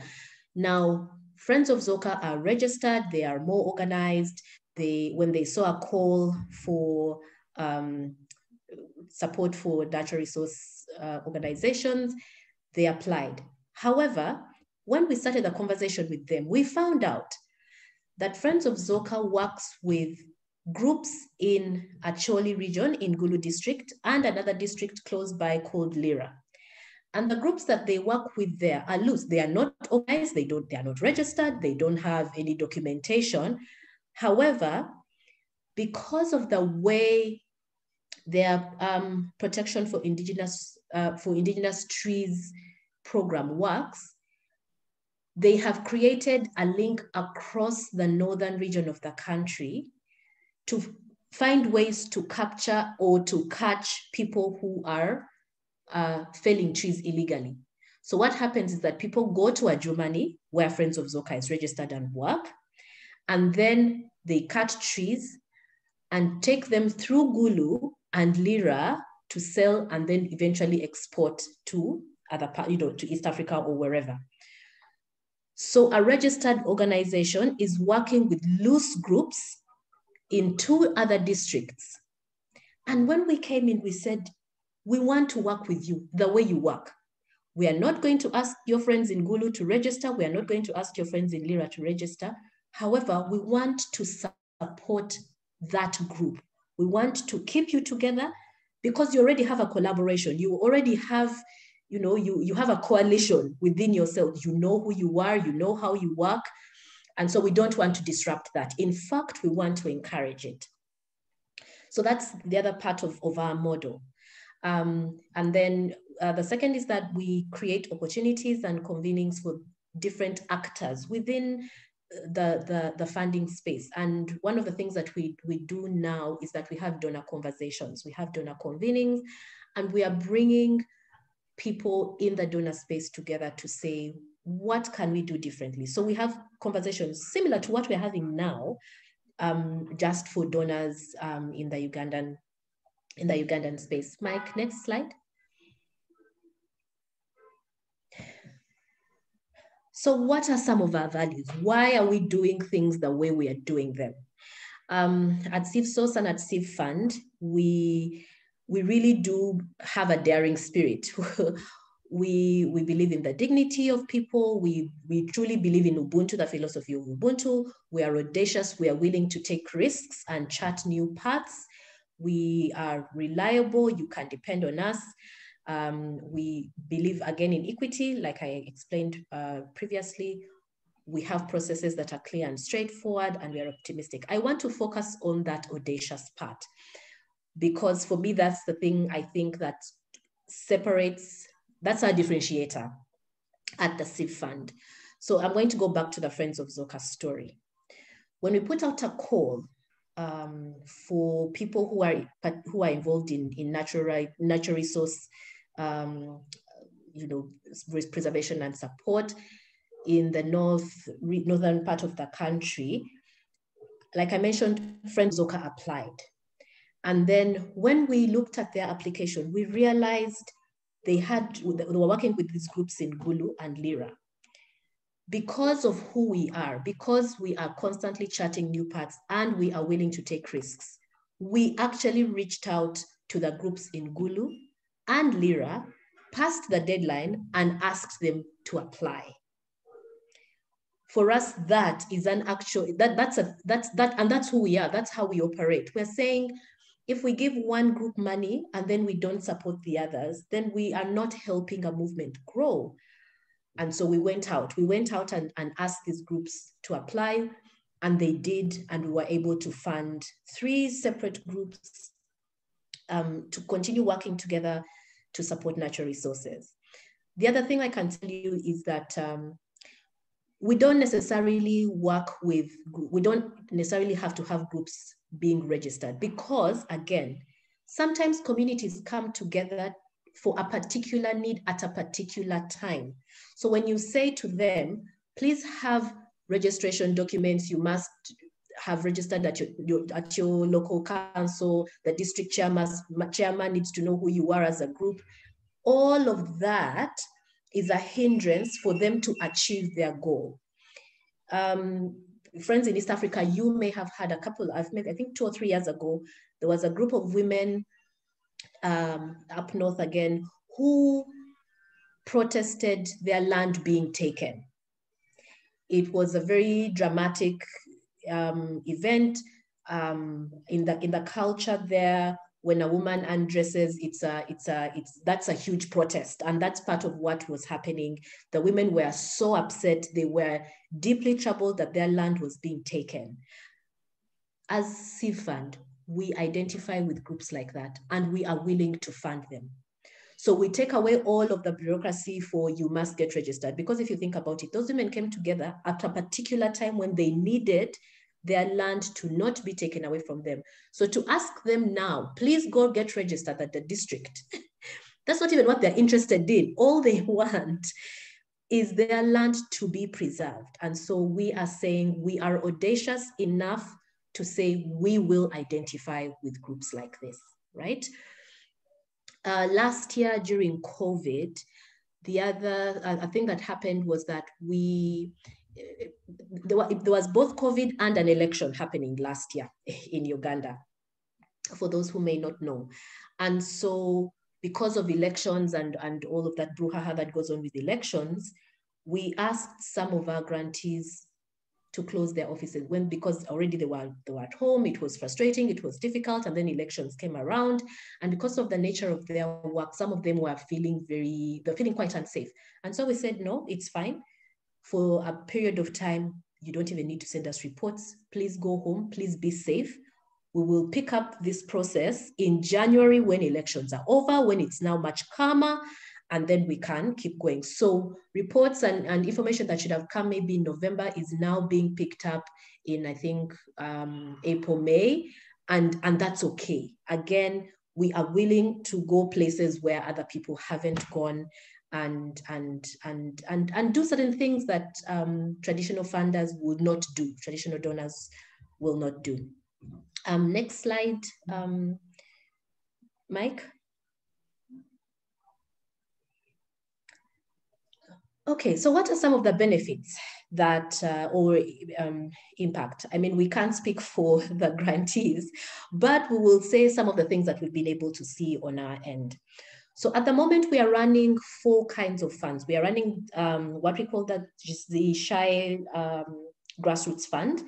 Now, Friends of Zoka are registered, they are more organized. When they saw a call for support for natural resource organizations, they applied. However, when we started the conversation with them, we found out that Friends of Zoka works with groups in Acholi region in Gulu district and another district close by called Lira. And the groups that they work with there are loose. They are not organized, they are not registered, they don't have any documentation. However, because of the way their protection for indigenous trees program works, they have created a link across the northern region of the country to find ways to capture or to catch people who are felling trees illegally. So what happens is that people go to Adjumani, where Friends of Zoka is registered and work, and then they cut trees and take them through Gulu and Lira to sell and then eventually export to other parts, to East Africa or wherever. So a registered organization is working with loose groups in 2 other districts. And when we came in, we said, we want to work with you the way you work. We are not going to ask your friends in Gulu to register. We are not going to ask your friends in Lira to register. However, we want to support that group. We want to keep you together because you already have a collaboration. You already have, you have a coalition within yourself. You know who you are, you know how you work. And so we don't want to disrupt that. In fact, we want to encourage it. So that's the other part of our model. And then the second is that we create opportunities and convenings for different actors within the funding space. And one of the things that we do now is that we have donor conversations, we have donor convenings, and we are bringing people in the donor space together to say, what can we do differently? So we have conversations similar to what we're having now, just for donors in the Ugandan space. Mike, next slide. So what are some of our values? Why are we doing things the way we are doing them? At Civ Source and at Civ Fund, we really do have a daring spirit. We believe in the dignity of people. We truly believe in Ubuntu, the philosophy of Ubuntu. We are audacious. We are willing to take risks and chart new paths. We are reliable. You can depend on us. We believe again in equity, like I explained previously. We have processes that are clear and straightforward, and we are optimistic. I want to focus on that audacious part, because for me, that's the thing I think that separates, that's our differentiator at the Civ Fund. So I'm going to go back to the Friends of Zoka story. when we put out a call for people who are involved in natural resource, preservation and support in the northern part of the country, like I mentioned, Friends of Zoka applied. And then when we looked at their application, we realized they were working with these groups in Gulu and Lira. Because of who we are, because we are constantly charting new paths and we are willing to take risks, we actually reached out to the groups in Gulu and Lira, passed the deadline and asked them to apply. For us, that is an actual, and that's who we are, that's how we operate. We're saying, if we give one group money and then we don't support the others, then we are not helping a movement grow. And so we went out and asked these groups to apply, and they did, and we were able to fund 3 separate groups to continue working together to support natural resources. The other thing I can tell you is that we don't necessarily have to have groups being registered, because again, sometimes communities come together for a particular need at a particular time. So when you say to them, please have registration documents, you must have registered at your local council, the district chairman needs to know who you are as a group. All of that is a hindrance for them to achieve their goal. Friends in East Africa, you may have had a couple, I think 2 or 3 years ago, there was a group of women up north again who protested their land being taken. It was a very dramatic event in the culture there. When a woman undresses, that's a huge protest, and that's part of what was happening. The women were so upset, they were deeply troubled that their land was being taken. As CFund, we identify with groups like that, and we are willing to fund them. So we take away all of the bureaucracy for you must get registered, because if you think about it, those women came together at a particular time when they needed their land to not be taken away from them. So to ask them now, please go get registered at the district, that's not even what they're interested in. All they want is their land to be preserved. And so we are saying we are audacious enough to say we will identify with groups like this, right? Last year during COVID, the other thing that happened was that there was both COVID and an election happening last year in Uganda, for those who may not know. And so because of elections and all of that brouhaha that goes on with elections, we asked some of our grantees to close their offices because already they were at home. It was frustrating, it was difficult, and then elections came around. And because of the nature of their work, some of them were feeling quite unsafe. And so we said, no, it's fine. For a period of time, you don't even need to send us reports. Please go home, please be safe. We will pick up this process in January when elections are over, when it's now much calmer, and then we can keep going. So reports and information that should have come maybe in November is now being picked up in, I think, April, May, and that's okay. Again, we are willing to go places where other people haven't gone and do certain things that traditional funders would not do, traditional donors will not do. Next slide, Mike. Okay, so what are some of the benefits that or impact? I mean, we can't speak for the grantees, but we will say some of the things that we've been able to see on our end. So at the moment, we are running 4 kinds of funds. We are running what we call the Shy Grassroots Fund,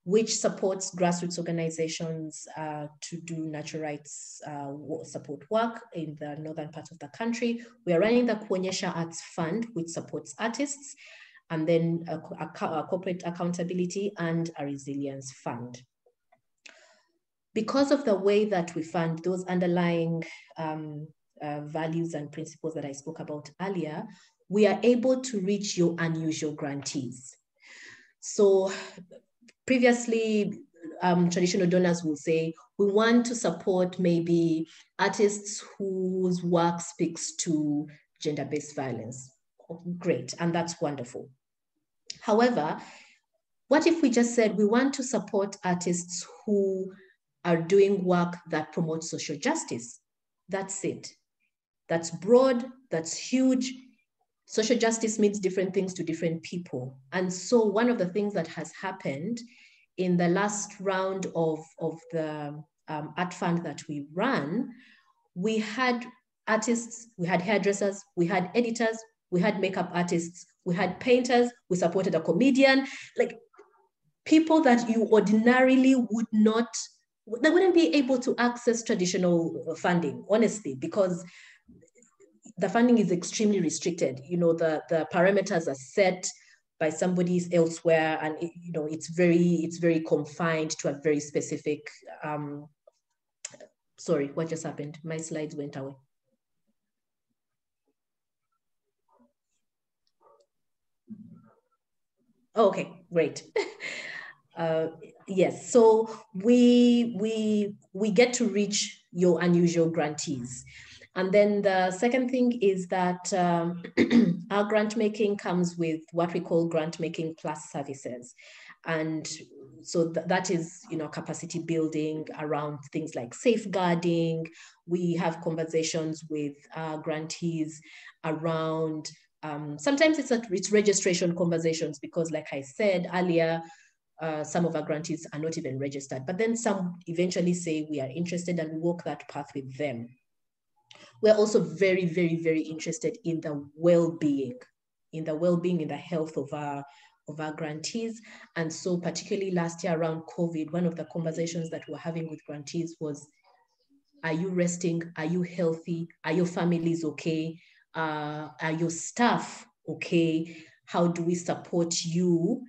which supports grassroots organizations to do natural rights support work in the northern part of the country. We are running the Kuonyesha Arts Fund, which supports artists, and then a corporate accountability and a resilience fund. Because of the way that we fund those underlying values and principles that I spoke about earlier, we are able to reach your unusual grantees. So previously, traditional donors will say, we want to support maybe artists whose work speaks to gender-based violence. Great, and that's wonderful. However, what if we just said we want to support artists who are doing work that promotes social justice? That's it. That's broad, that's huge. Social justice means different things to different people. And so one of the things that has happened in the last round of the art fund that we ran, we had artists, we had hairdressers, we had editors, we had makeup artists, we had painters, we supported a comedian, like people that you ordinarily would not, they wouldn't be able to access traditional funding, honestly, because the funding is extremely restricted. You know, the parameters are set by somebody elsewhere, and it's very confined to a very specific. Sorry, what just happened? My slides went away. Okay, great. Yes, so we get to reach your unusual grantees. And then the second thing is that our grant making comes with what we call grant making plus services. And so that is, capacity building around things like safeguarding. We have conversations with grantees around, sometimes it's registration conversations, because like I said earlier, some of our grantees are not even registered, but then some eventually say we are interested and we walk that path with them. We're also very, very, very interested in the well-being, in the health of our grantees. And so particularly last year around COVID, one of the conversations that we're having with grantees was, are you resting? Are you healthy? Are your families okay? Are your staff okay? How do we support you?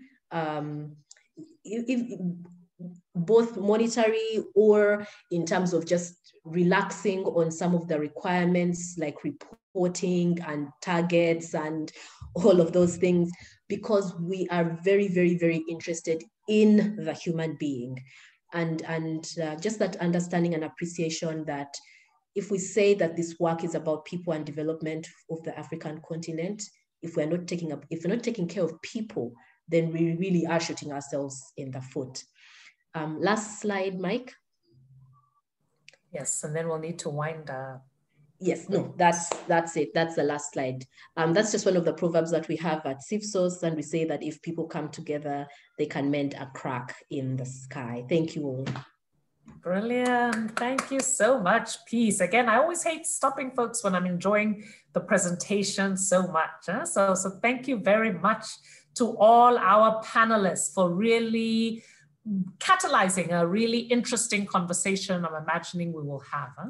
Both monetary or in terms of just relaxing on some of the requirements like reporting and targets and all of those things, because we are very, very, very interested in the human being. And just that understanding and appreciation that if we say that this work is about people and development of the African continent, if we're not taking care of people, then we really are shooting ourselves in the foot. Last slide, Mike. Yes, and then we'll need to wind up. Yes, no, that's it. That's the last slide. That's just one of the proverbs that we have at CIFSOS, and we say that if people come together, they can mend a crack in the sky. Thank you all. Brilliant. Thank you so much, Peace. Again, I always hate stopping folks when I'm enjoying the presentation so much. Huh? So thank you very much to all our panelists for really catalyzing a really interesting conversation I'm imagining we will have. Huh?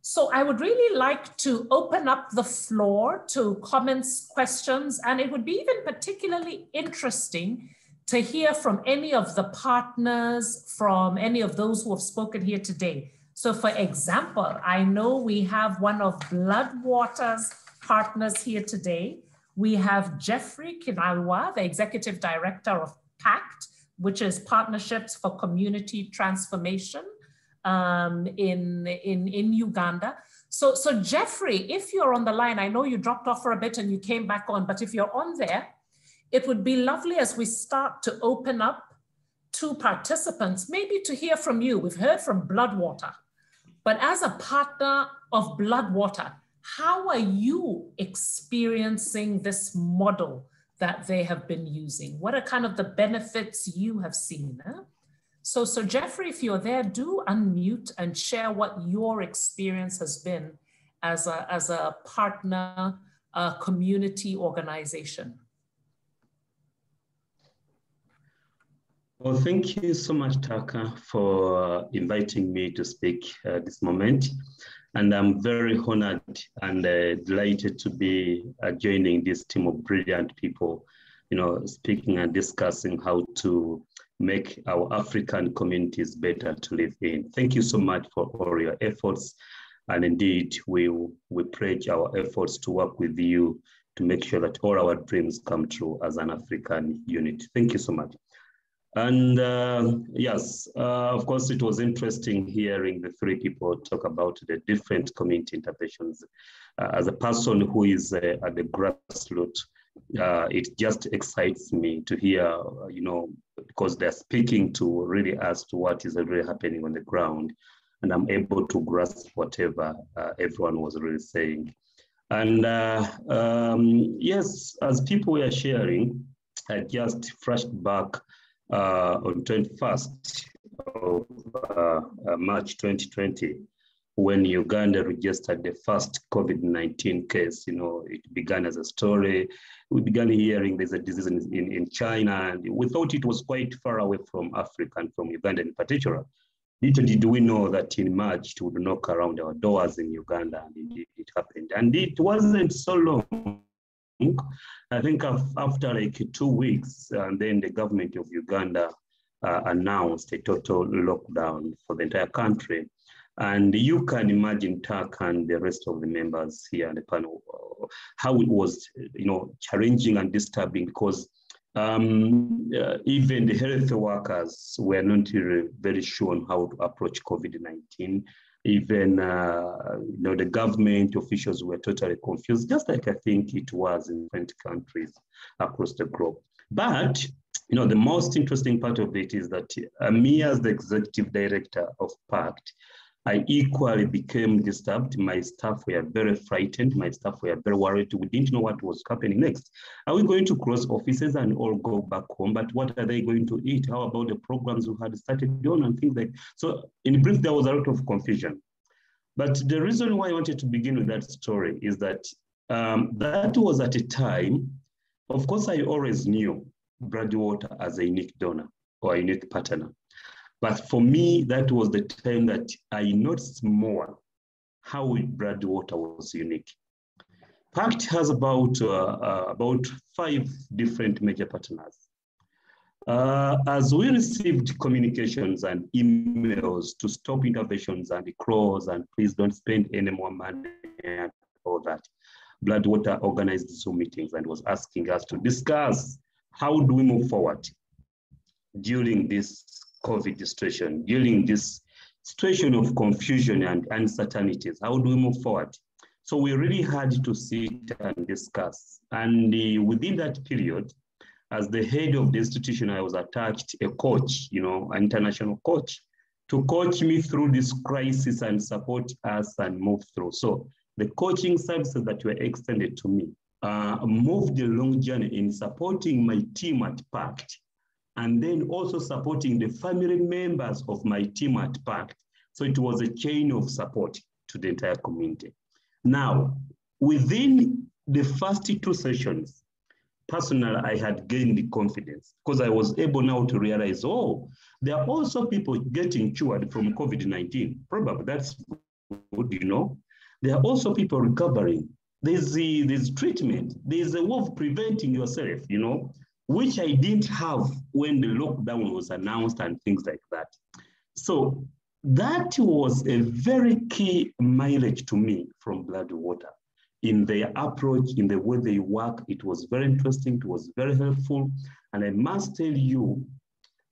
So I would really like to open up the floor to comments, questions, and it would be even particularly interesting to hear from any of the partners, from any of those who have spoken here today. So for example, I know we have one of Bloodwater's partners here today. We have Jeffrey Kinalwa, the Executive Director of PACT, which is Partnerships for Community Transformation in Uganda. So Jeffrey, if you're on the line, I know you dropped off for a bit and you came back on, but if you're on there, it would be lovely as we start to open up to participants, maybe to hear from you. We've heard from Bloodwater, but as a partner of Bloodwater, how are you experiencing this model that they have been using? What are kind of the benefits you have seen? Huh? So Jeffrey, if you're there, do unmute and share what your experience has been as a partner community organization. Well, thank you so much, Taka, for inviting me to speak at this moment. And I'm very honored and delighted to be joining this team of brilliant people, speaking and discussing how to make our African communities better to live in. Thank you so much for all your efforts. And indeed, we pledge our efforts to work with you to make sure that all our dreams come true as an African unit. Thank you so much. And yes, of course, it was interesting hearing the three people talk about the different community interventions. As a person who is at the grassroots, it just excites me to hear, because they're speaking to really as to what is really happening on the ground. And I'm able to grasp whatever everyone was really saying. And yes, as people were sharing, I just flashed back on 21st of March 2020, when Uganda registered the first COVID-19 case. It began as a story. We began hearing there's a disease in China, and we thought it was quite far away from Africa and from Uganda in particular. Little did we know that in March it would knock around our doors in Uganda, and indeed it happened. And it wasn't so long. I think after like 2 weeks, and then the government of Uganda announced a total lockdown for the entire country. And you can imagine, Tak and the rest of the members here on the panel, how it was, challenging and disturbing, because even the health workers were not really very sure on how to approach COVID-19. Even the government officials were totally confused, just like I think it was in different countries across the globe. But the most interesting part of it is that me as the executive director of PACT, I equally became disturbed. My staff were very frightened. My staff were very worried. We didn't know what was happening next. Are we going to close offices and all go back home? But what are they going to eat? How about the programs we had started on and things like that? So in brief, there was a lot of confusion. But the reason why I wanted to begin with that story is that that was at a time, of course, I always knew Bradwater as a unique donor or a unique partner. But for me, that was the time that I noticed more how Bradwater was unique. PACT has about 5 different major partners. As we received communications and emails to stop interventions and close and please don't spend any more money and all that, Bradwater organized Zoom meetings and was asking us to discuss how do we move forward during this COVID situation, during this situation of confusion and uncertainties. How do we move forward? So we really had to sit and discuss. And within that period, as the head of the institution, I was attached a coach, an international coach, to coach me through this crisis and support us and move through. So the coaching services that were extended to me moved a long journey in supporting my team at PACT, and then also supporting the family members of my team at PACT. So it was a chain of support to the entire community. Now, within the first 2 sessions, personally, I had gained the confidence because I was able now to realize, there are also people getting cured from COVID-19. Probably that's good, There are also people recovering. There's treatment. There's a way of preventing yourself, which I didn't have when the lockdown was announced and things like that. So that was a very key mileage to me from Bradwater. In their approach, in the way they work, it was very interesting, it was very helpful. And I must tell you,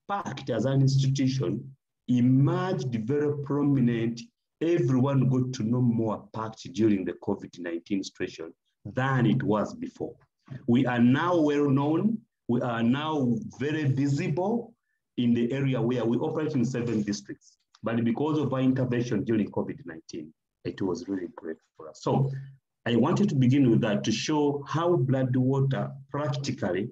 PACT as an institution emerged very prominent. Everyone got to know more PACT during the COVID-19 situation than it was before. We are now well known. We are now very visible in the area where we operate in 7 districts. But because of our intervention during COVID-19, it was really great for us. So I wanted to begin with that to show how Bradwater practically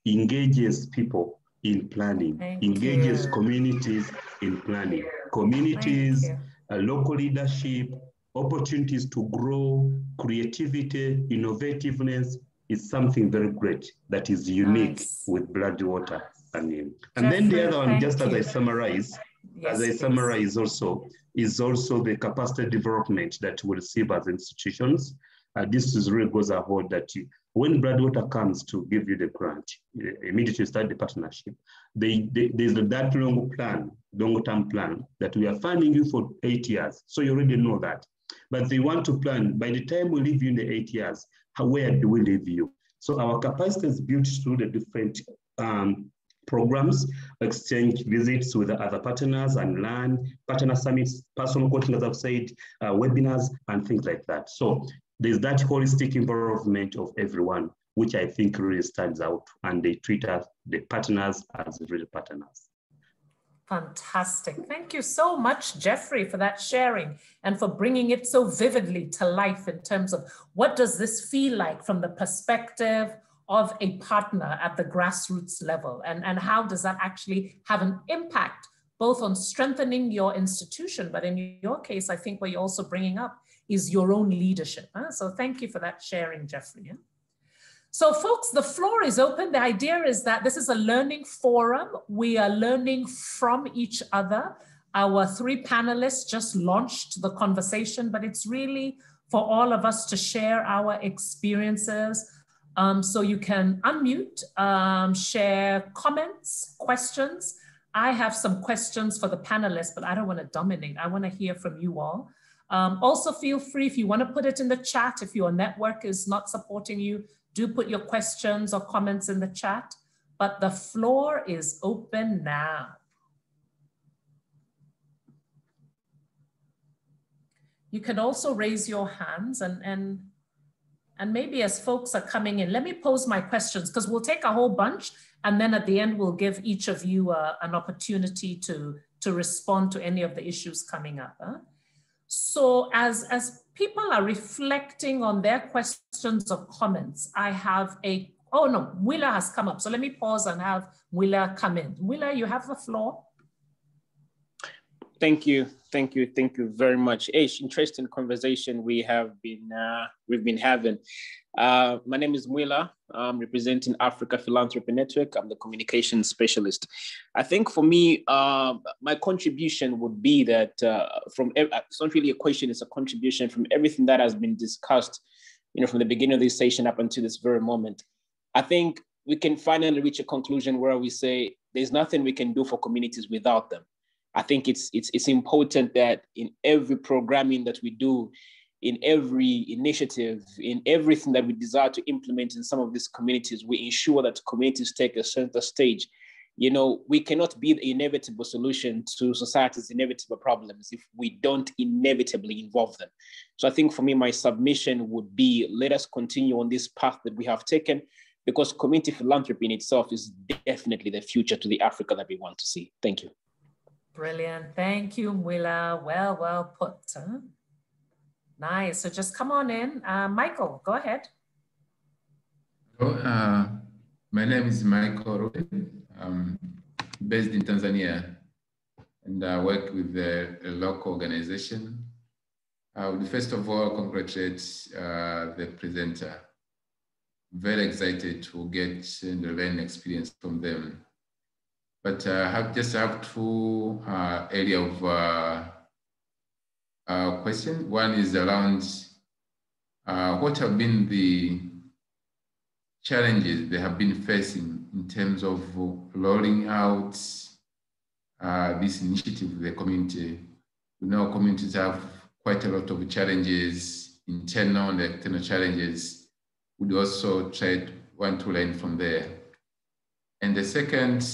engages people in planning, engages communities in planning, communities, local leadership, opportunities to grow, creativity, innovativeness is something very great that is unique with Bradwater. And then the other one, just as I summarize, also, is also the capacity development that we receive as institutions. This is really goes ahead that when Bradwater comes to give you the grant, immediately start the partnership, there's that long-term plan that we are funding you for 8 years. So you already know that. But they want to plan, by the time we leave you in the 8 years, where do we leave you? So our capacity is built through the different programs, exchange visits with other partners and learn, partner summits, personal coaching, as I've said, webinars, and things like that. So there's that holistic involvement of everyone, which I think really stands out, and they treat us, the partners, as real partners. Fantastic. Thank you so much, Jeffrey, for that sharing and for bringing it so vividly to life in terms of what does this feel like from the perspective of a partner at the grassroots level, and how does that actually have an impact both on strengthening your institution, but in your case, I think what you're also bringing up is your own leadership. So thank you for that sharing, Jeffrey. So folks, the floor is open. The idea is that this is a learning forum. We are learning from each other. Our 3 panelists just launched the conversation, but it's really for all of us to share our experiences. So you can unmute, share comments, questions. I have some questions for the panelists, but I don't want to dominate. I want to hear from you all. Also feel free, if you want to put it in the chat, if your network is not supporting you, do put your questions or comments in the chat, but the floor is open now. You can also raise your hands and maybe as folks are coming in, let me pose my questions because we'll take a whole bunch and then at the end, we'll give each of you an opportunity to respond to any of the issues coming up. So as people are reflecting on their questions or comments, I have oh no, Willa has come up. So let me pause and have Willa come in. Willa, you have the floor. Thank you very much. Interesting conversation we've been having. My name is Mwila. I'm representing Africa Philanthropy Network. I'm the communication specialist. I think for me, my contribution would be that it's not really a question, it's a contribution from everything that has been discussed, from the beginning of this session up until this very moment. I think we can finally reach a conclusion where we say there's nothing we can do for communities without them. I think it's important that in every programming that we do, in every initiative, in everything that we desire to implement in some of these communities, we ensure that communities take a center stage. We cannot be the inevitable solution to society's inevitable problems if we don't inevitably involve them. So I think for me, my submission would be, let us continue on this path that we have taken, because community philanthropy in itself is definitely the future to the Africa that we want to see. Thank you. Brilliant. Thank you, Mwila. Well put. Huh? Nice. So just come on in. Michael, go ahead. Hello, my name is Michael Ruben. I'm based in Tanzania and I work with a local organization. I would first of all congratulate the presenter. Very excited to get and learn experience from them. But I have 2 area of question. One is around what have been the challenges they have been facing in terms of rolling out this initiative with the community. We know communities have quite a lot of challenges, internal and external challenges. We'd also want to learn from there. And the second,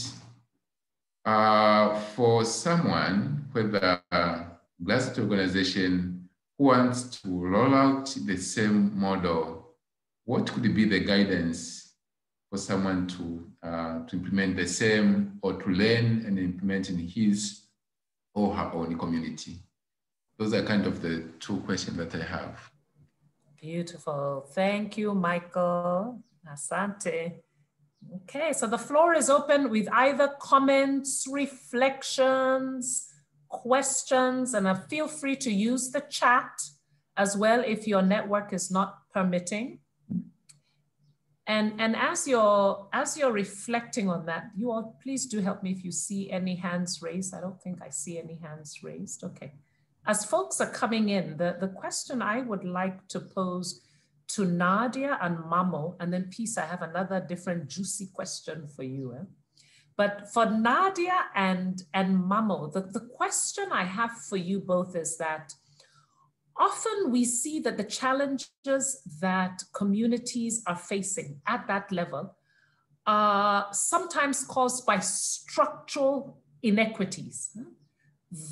for someone, whether a grassroots organization who wants to roll out the same model, what could be the guidance for someone to implement the same or to learn and implement in his or her own community? Those are kind of the 2 questions that I have. Beautiful. Thank you, Michael. Asante. Okay, so the floor is open with either comments, reflections, questions, and feel free to use the chat as well if your network is not permitting. And as you're reflecting on that, you all please do help me if you see any hands raised. I don't think I see any hands raised. Okay. As folks are coming in, the question I would like to pose to Nadia and Mamo, and then Peace, I have another different juicy question for you. But for Nadia and Mamo, the question I have for you both is that often we see that the challenges that communities are facing at that level sometimes caused by structural inequities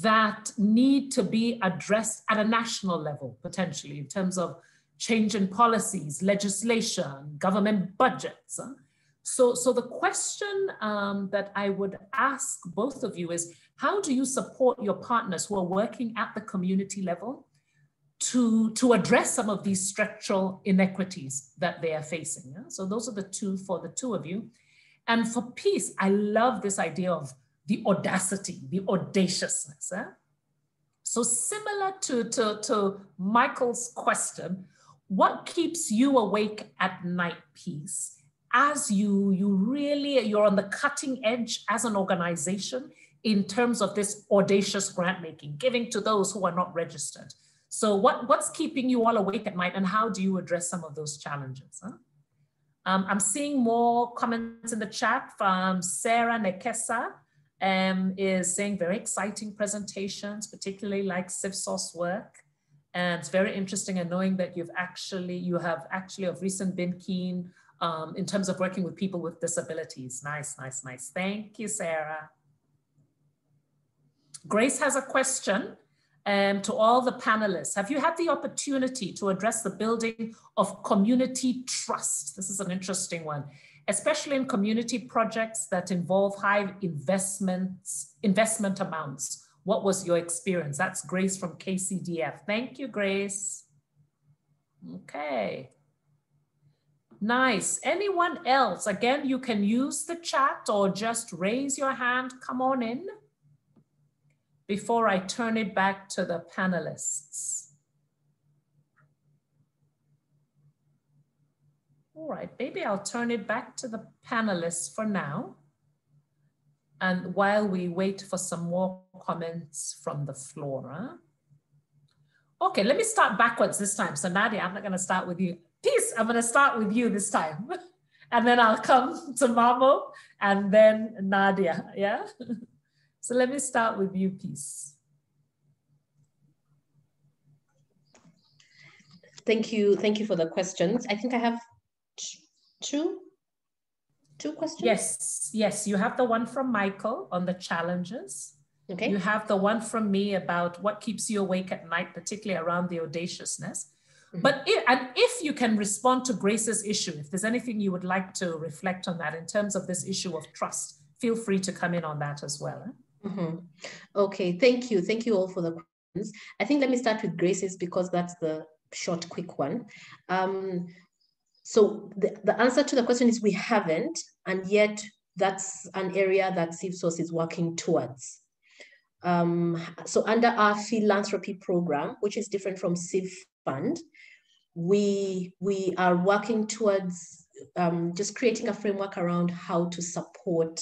that need to be addressed at a national level, potentially, in terms of change in policies, legislation, government budgets. So the question that I would ask both of you is, how do you support your partners who are working at the community level to address some of these structural inequities that they are facing? So those are the two for the two of you. And for peace, I love this idea of the audacity, the audaciousness. So similar to Michael's question, what keeps you awake at night, Peace, as you're on the cutting edge as an organization in terms of this audacious grant making, giving to those who are not registered? So what's keeping you all awake at night, and how do you address some of those challenges? I'm seeing more comments in the chat from Sarah Nekesa. Is saying very exciting presentations, particularly like CivSource work. And it's very interesting in knowing that you have actually of recent been keen in terms of working with people with disabilities. Nice, nice, nice. Thank you, Sarah. Grace has a question to all the panelists. Have you had the opportunity to address the building of community trust? This is an interesting one, especially in community projects that involve high investment amounts. What was your experience? That's Grace from KCDF. Thank you, Grace. Okay. Nice. Anyone else? Again, you can use the chat or just raise your hand. Come on in before I turn it back to the panelists. All right, maybe I'll turn it back to the panelists for now. And while we wait for some more comments from the floor. Okay, let me start backwards this time. So Nadia, I'm not gonna start with you. Peace, I'm gonna start with you this time. And then I'll come to Mamo and then Nadia, yeah? So let me start with you, Peace. Thank you for the questions. I think I have two questions. Yes, you have the one from Michael on the challenges. Okay. You have the one from me about what keeps you awake at night, particularly around the audaciousness. Mm-hmm. But if you can respond to Grace's issue, if there's anything you would like to reflect on that in terms of this issue of trust, feel free to come in on that as well. Mm-hmm. Okay, thank you all for the questions. I think let me start with Grace's because that's the short, quick one. So the answer to the question is we haven't, and yet that's an area that CivSource is working towards. So under our philanthropy program, which is different from Civ Fund, we are working towards just creating a framework around how to support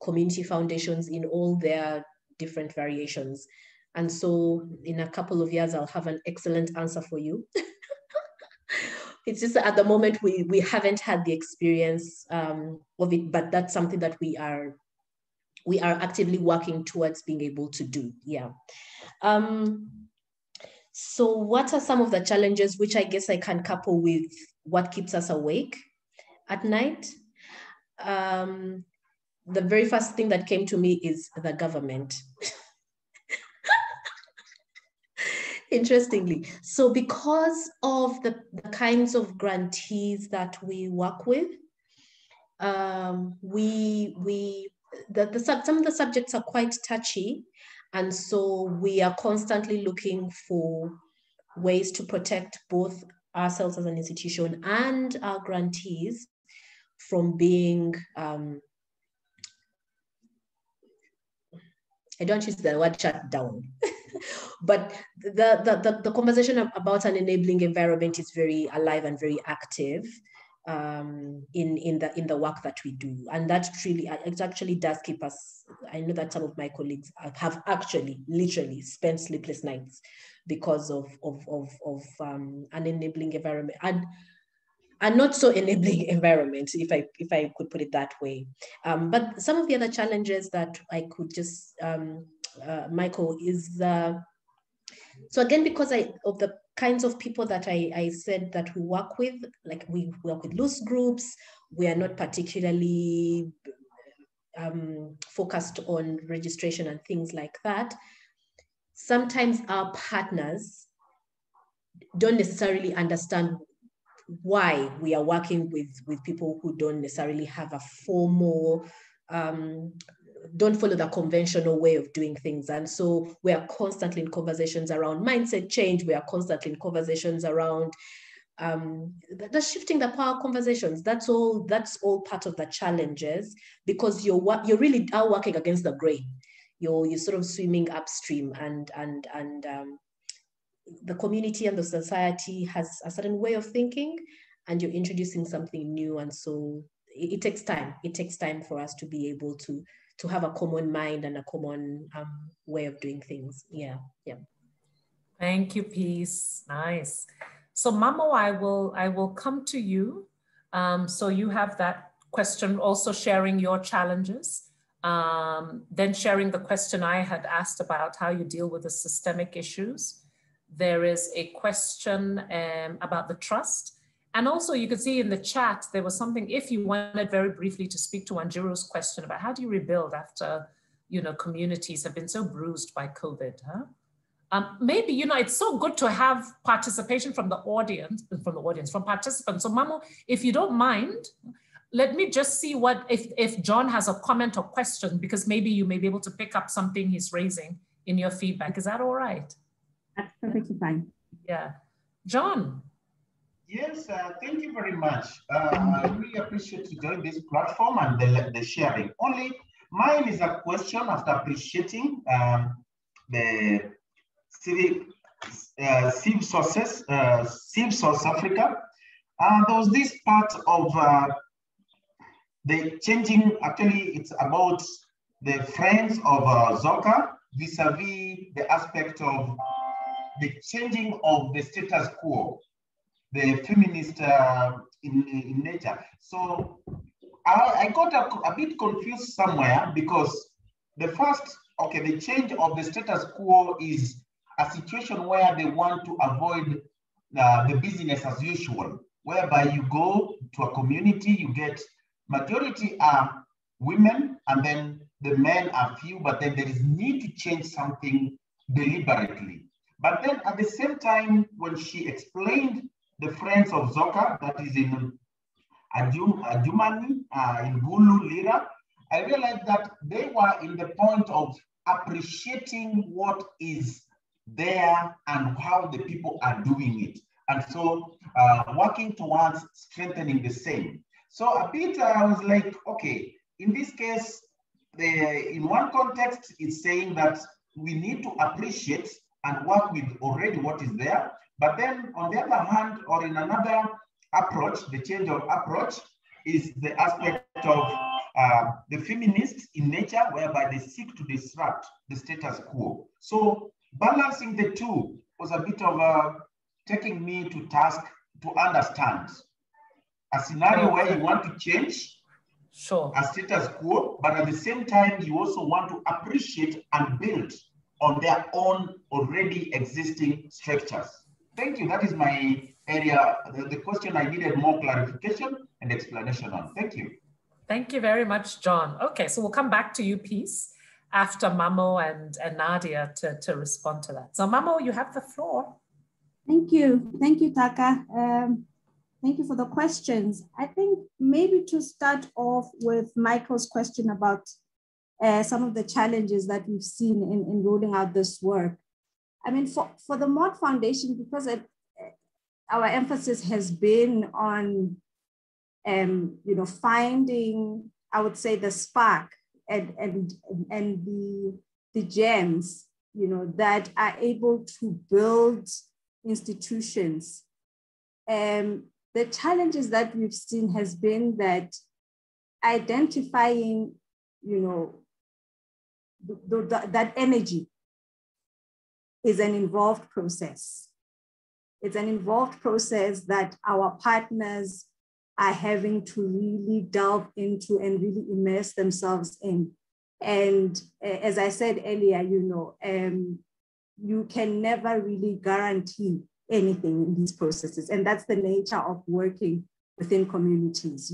community foundations in all their different variations. And so in a couple of years, I'll have an excellent answer for you. It's just that at the moment, we haven't had the experience of it, but that's something that we are actively working towards being able to do, yeah. So what are some of the challenges, which I guess I can couple with what keeps us awake at night? The very first thing that came to me is the government. Interestingly, so because of the kinds of grantees that we work with, some of the subjects are quite touchy, and so we are constantly looking for ways to protect both ourselves as an institution and our grantees from being, I don't use the word shut down, but the conversation about an enabling environment is very alive and very active in the work that we do. And that really, it actually does keep us, I know that some of my colleagues have actually literally spent sleepless nights because of an enabling environment. And not so enabling environment, if I could put it that way. But some of the other challenges that I could just, Michael, is so again, because of the kinds of people that I said that we work with, like we work with loose groups, we are not particularly focused on registration and things like that, sometimes our partners don't necessarily understand why we are working with people who don't necessarily have a formal, don't follow the conventional way of doing things. And so we are constantly in conversations around mindset change. We are constantly in conversations around the shifting the power conversations. That's all part of the challenges, because you really are working against the grain. You're sort of swimming upstream, and the community and the society has a certain way of thinking, and you're introducing something new. And so it takes time. It takes time for us to be able to have a common mind and a common way of doing things. Yeah. Thank you, Peace. Nice. So Mamo, I will come to you. So you have that question, also sharing your challenges, then sharing the question I had asked about how you deal with the systemic issues. There is a question about the trust. And also you could see in the chat, there was something, if you wanted very briefly to speak to Wanjiru's question about how do you rebuild after, communities have been so bruised by COVID, huh? Maybe, it's so good to have participation from from participants. So Mamo, if you don't mind, let me just see if John has a comment or question, because maybe you may be able to pick up something he's raising in your feedback. Is that all right? That's perfectly fine. Yeah. John. Yes, thank you very much. I really appreciate you joining this platform and the sharing. Only mine is a question after appreciating the Civ Source Africa. There was this part of the changing, actually it's about the friends of Zoka vis-a-vis the aspect of the changing of the status quo, the feminist in nature. So I got a bit confused somewhere, because the change of the status quo is a situation where they want to avoid the business as usual, whereby you go to a community, you get majority are women, and then the men are few, but then there is need to change something deliberately. But then at the same time, when she explained the friends of Zoka, that is in Adjumani, in Gulu, Lira, I realized that they were in the point of appreciating what is there and how the people are doing it. And so working towards strengthening the same. So a bit, I was like, okay, in this case, in one context, it's saying that we need to appreciate and work with already what is there. But then on the other hand, or in another approach, the change of approach is the aspect of the feminists in nature, whereby they seek to disrupt the status quo. So balancing the two was a bit of taking me to task to understand a scenario where you want to change a status quo, but at the same time, you also want to appreciate and build on their own already existing structures. Thank you. That is my area, the question I needed more clarification and explanation on. Thank you. Thank you very much, John. Okay, so we'll come back to you, Peace, after Mamo and Nadia to respond to that. So Mamo, you have the floor. Thank you. Thank you, Taka. Thank you for the questions. I think maybe to start off with Michael's question about some of the challenges that we've seen in rolling out this work. I mean, for the Mod Foundation, because our emphasis has been on, finding, I would say, the spark and the gems, that are able to build institutions. The challenges that we've seen has been that identifying, that energy is an involved process. It's an involved process that our partners are having to really delve into and really immerse themselves in. And as I said earlier, you can never really guarantee anything in these processes. And that's the nature of working within communities,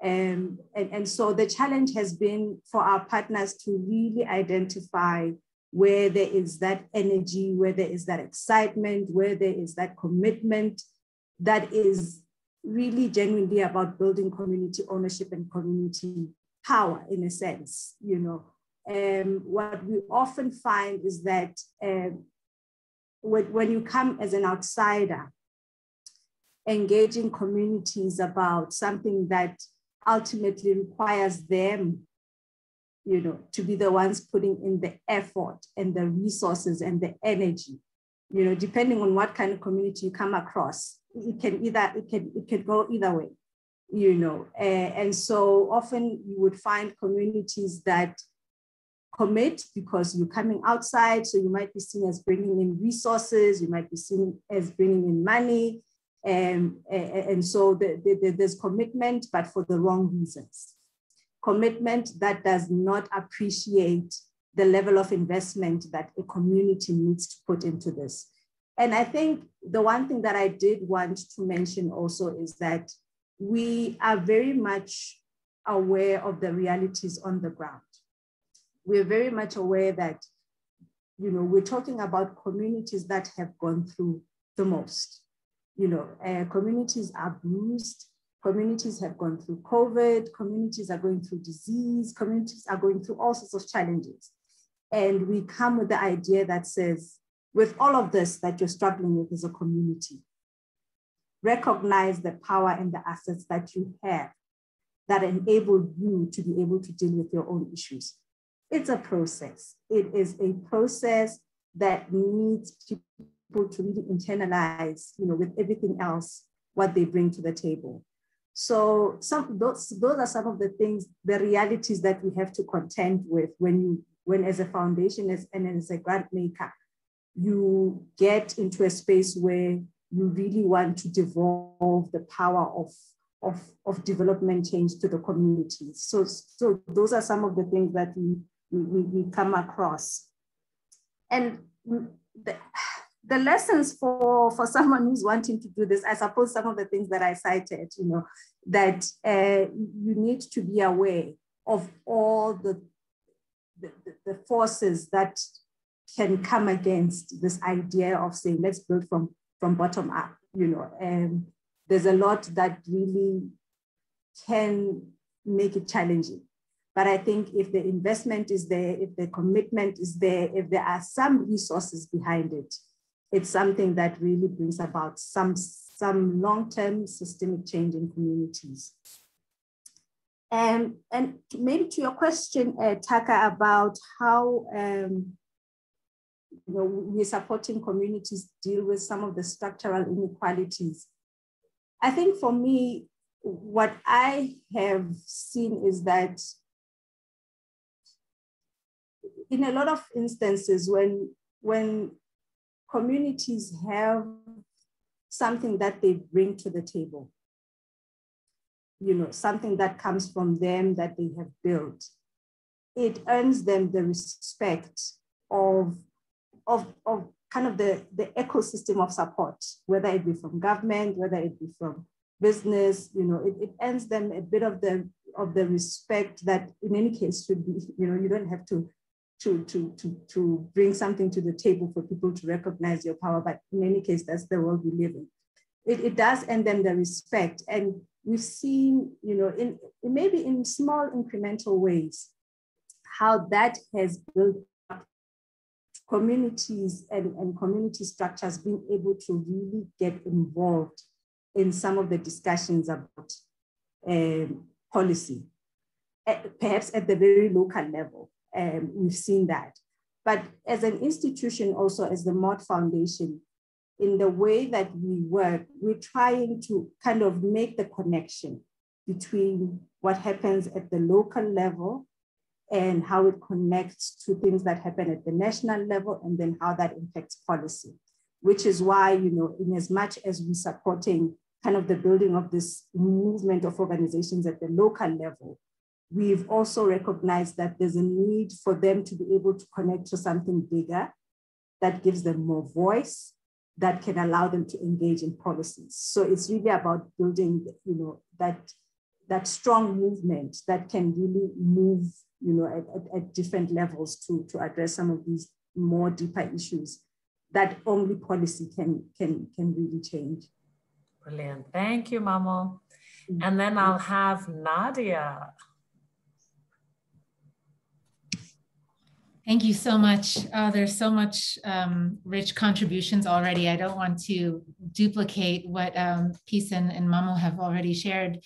And so the challenge has been for our partners to really identify where there is that energy, where there is that excitement, where there is that commitment that is really genuinely about building community ownership and community power, in a sense. What we often find is that when you come as an outsider, engaging communities about something that ultimately requires them, to be the ones putting in the effort and the resources and the energy, depending on what kind of community you come across, it can go either way, and so often you would find communities that commit because you're coming outside, so you might be seen as bringing in resources, you might be seen as bringing in money, and so there's commitment, but for the wrong reasons. Commitment that does not appreciate the level of investment that a community needs to put into this. And I think the one thing that I did want to mention also is that we are very much aware of the realities on the ground. We're very much aware that, we're talking about communities that have gone through the most. Communities are bruised, communities have gone through COVID, communities are going through disease, communities are going through all sorts of challenges. And we come with the idea that says, with all of this that you're struggling with as a community, recognize the power and the assets that you have that enable you to be able to deal with your own issues. It's a process. It is a process that needs people to really internalize, with everything else, what they bring to the table. So those are some of the things, the realities that we have to contend with when as a foundation and as a grant maker, you get into a space where you really want to devolve the power of development change to the communities. So those are some of the things that we come across. And the lessons for someone who's wanting to do this, I suppose some of the things that I cited, that you need to be aware of all the forces that can come against this idea of saying, let's build from bottom up, and there's a lot that really can make it challenging. But I think if the investment is there, if the commitment is there, if there are some resources behind it, it's something that really brings about some long-term systemic change in communities. And maybe to your question, Taka, about how we're supporting communities deal with some of the structural inequalities. I think for me, what I have seen is that in a lot of instances, when communities have something that they bring to the table, something that comes from them that they have built, it earns them the respect of kind of the ecosystem of support, whether it be from government, whether it be from business, it earns them a bit of the respect that in any case should be, you don't have to bring something to the table for people to recognize your power, but in any case, that's the world we live in. It does earn them the respect. And we've seen, in maybe in small incremental ways, how that has built up communities and community structures being able to really get involved in some of the discussions about policy, perhaps at the very local level. We've seen that. But as an institution, also as the Mott Foundation, in the way that we work, we're trying to kind of make the connection between what happens at the local level and how it connects to things that happen at the national level, and then how that impacts policy, which is why, in as much as we're supporting kind of the building of this movement of organizations at the local level, we've also recognized that there's a need for them to be able to connect to something bigger that gives them more voice, that can allow them to engage in policies. So it's really about building, that that strong movement that can really move, you know, at different levels to address some of these more deeper issues that only policy can really change. Brilliant. Thank you, Mamo. And then I'll have Nadia. Thank you so much. There's so much rich contributions already. I don't want to duplicate what Peace and Mamo have already shared,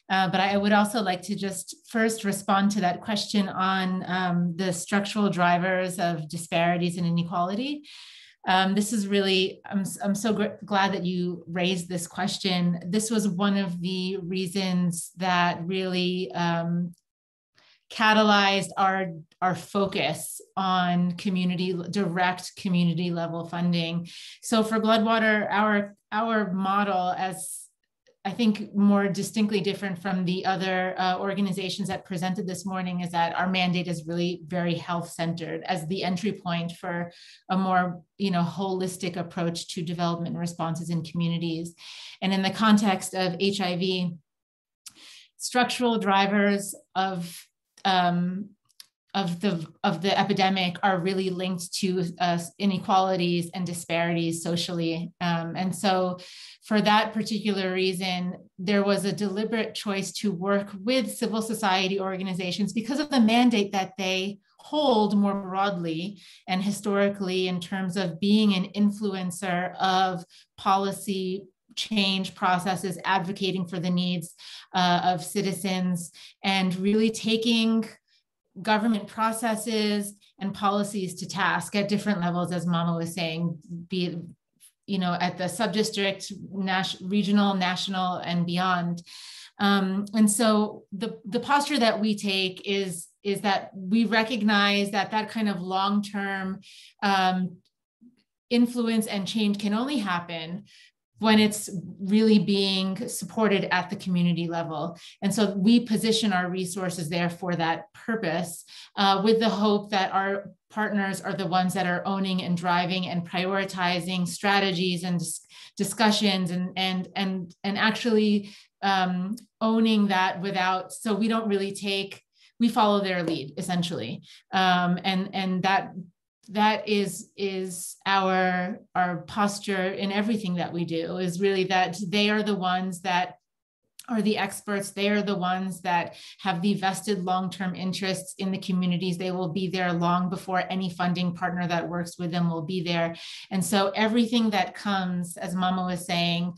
but I would also like to just first respond to that question on the structural drivers of disparities and inequality. This is really, I'm so glad that you raised this question. This was one of the reasons that really catalyzed our focus on direct community level funding. So for Bloodwater, our model, as I think more distinctly different from the other organizations that presented this morning, is that our mandate is really very health-centered as the entry point for a more, you know, holistic approach to development responses in communities. And in the context of HIV, structural drivers of the epidemic are really linked to inequalities and disparities socially. And so for that particular reason, there was a deliberate choice to work with civil society organizations because of the mandate that they hold more broadly and historically in terms of being an influencer of policy change processes, advocating for the needs of citizens, and really taking government processes and policies to task at different levels, as Mama was saying, be it, you know, at the sub-district, regional, national, and beyond. And so the posture that we take is that we recognize that kind of long-term influence and change can only happen when it's really being supported at the community level. And so we position our resources there for that purpose, with the hope that our partners are the ones that are owning and driving and prioritizing strategies and discussions and actually owning that without, so we don't really we follow their lead essentially. And that is our posture in everything that we do, is really that they are the ones that are the experts. They are the ones that have the vested long-term interests in the communities. They will be there long before any funding partner that works with them will be there. And so everything that comes, as Mama was saying,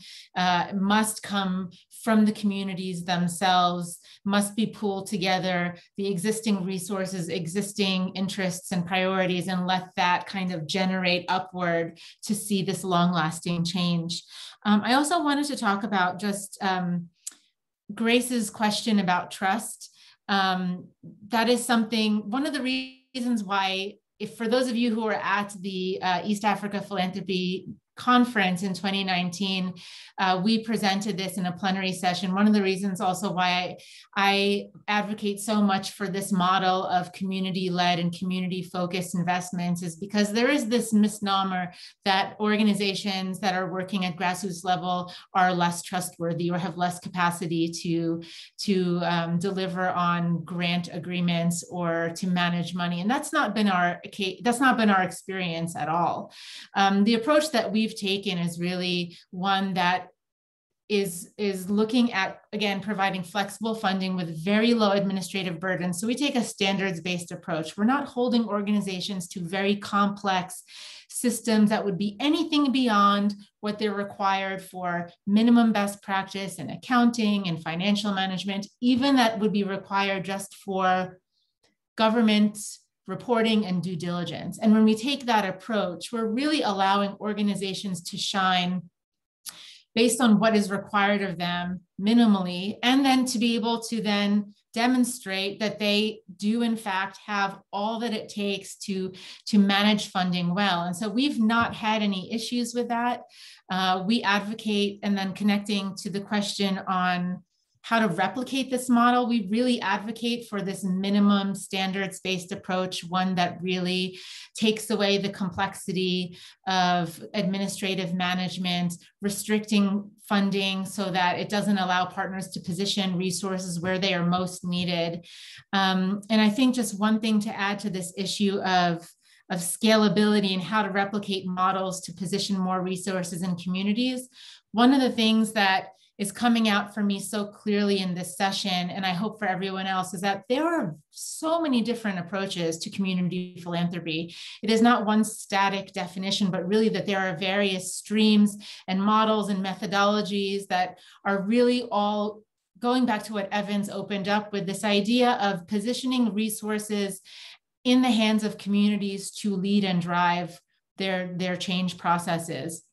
must come from the communities themselves, must be pulled together, the existing resources, existing interests and priorities, and let that kind of generate upward to see this long-lasting change. I also wanted to talk about just Grace's question about trust. That is something, one of the reasons why, if for those of you who are at the East Africa Philanthropy Conference in 2019, we presented this in a plenary session. One of the reasons also why I advocate so much for this model of community-led and community-focused investments is because there is this misnomer that organizations that are working at grassroots level are less trustworthy or have less capacity to deliver on grant agreements or to manage money. And that's not been our experience at all. The approach that we've taken is really one that is looking at, again, providing flexible funding with very low administrative burden. So we take a standards-based approach. We're not holding organizations to very complex systems that would be anything beyond what they're required for minimum best practice in accounting and financial management, even that would be required just for government reporting and due diligence. And when we take that approach, we're really allowing organizations to shine based on what is required of them minimally, and then to be able to then demonstrate that they do in fact have all that it takes to manage funding well. And so we've not had any issues with that. We advocate, and then connecting to the question on how to replicate this model, we really advocate for this minimum standards-based approach, one that really takes away the complexity of administrative management, restricting funding so that it doesn't allow partners to position resources where they are most needed. And I think just one thing to add to this issue of scalability and how to replicate models to position more resources in communities. One of the things that is coming out for me so clearly in this session, and I hope for everyone else, is that there are so many different approaches to community philanthropy. It is not one static definition, but really that there are various streams and models and methodologies that are really all going back to what Evans opened up with, this idea of positioning resources in the hands of communities to lead and drive their change processes.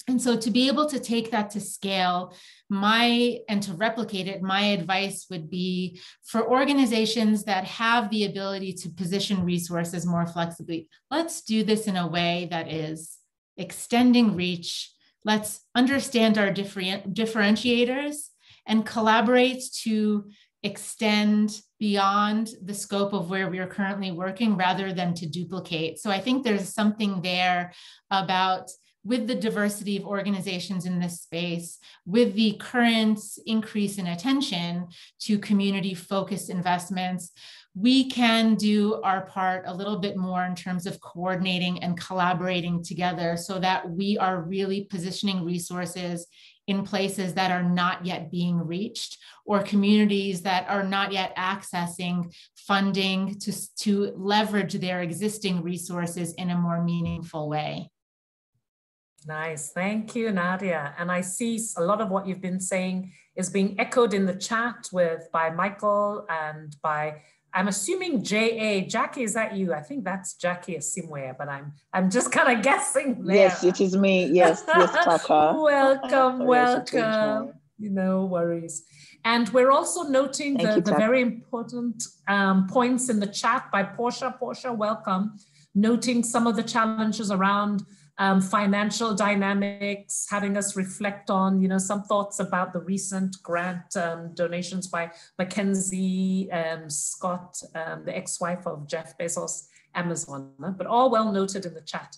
And so to be able to take that to scale, and to replicate it, my advice would be for organizations that have the ability to position resources more flexibly, let's do this in a way that is extending reach. Let's understand our differentiators and collaborate to extend beyond the scope of where we are currently working rather than to duplicate. So I think there's something there about, with the diversity of organizations in this space, with the current increase in attention to community-focused investments, we can do our part a little bit more in terms of coordinating and collaborating together so that we are really positioning resources in places that are not yet being reached, or communities that are not yet accessing funding to leverage their existing resources in a more meaningful way. Nice, thank you, Nadia. And I see a lot of what you've been saying is being echoed in the chat by Michael and by, I'm assuming J.A. Jackie, is that you? I think that's Jackie Asimwe, but I'm just kind of guessing there. Yes, it is me. Yes, Taka. Welcome, welcome. No worries. And we're also noting the very important points in the chat by Portia. Portia, welcome. Noting some of the challenges around financial dynamics, having us reflect on, some thoughts about the recent grant donations by Mackenzie Scott, the ex-wife of Jeff Bezos, Amazon, but all well noted in the chat.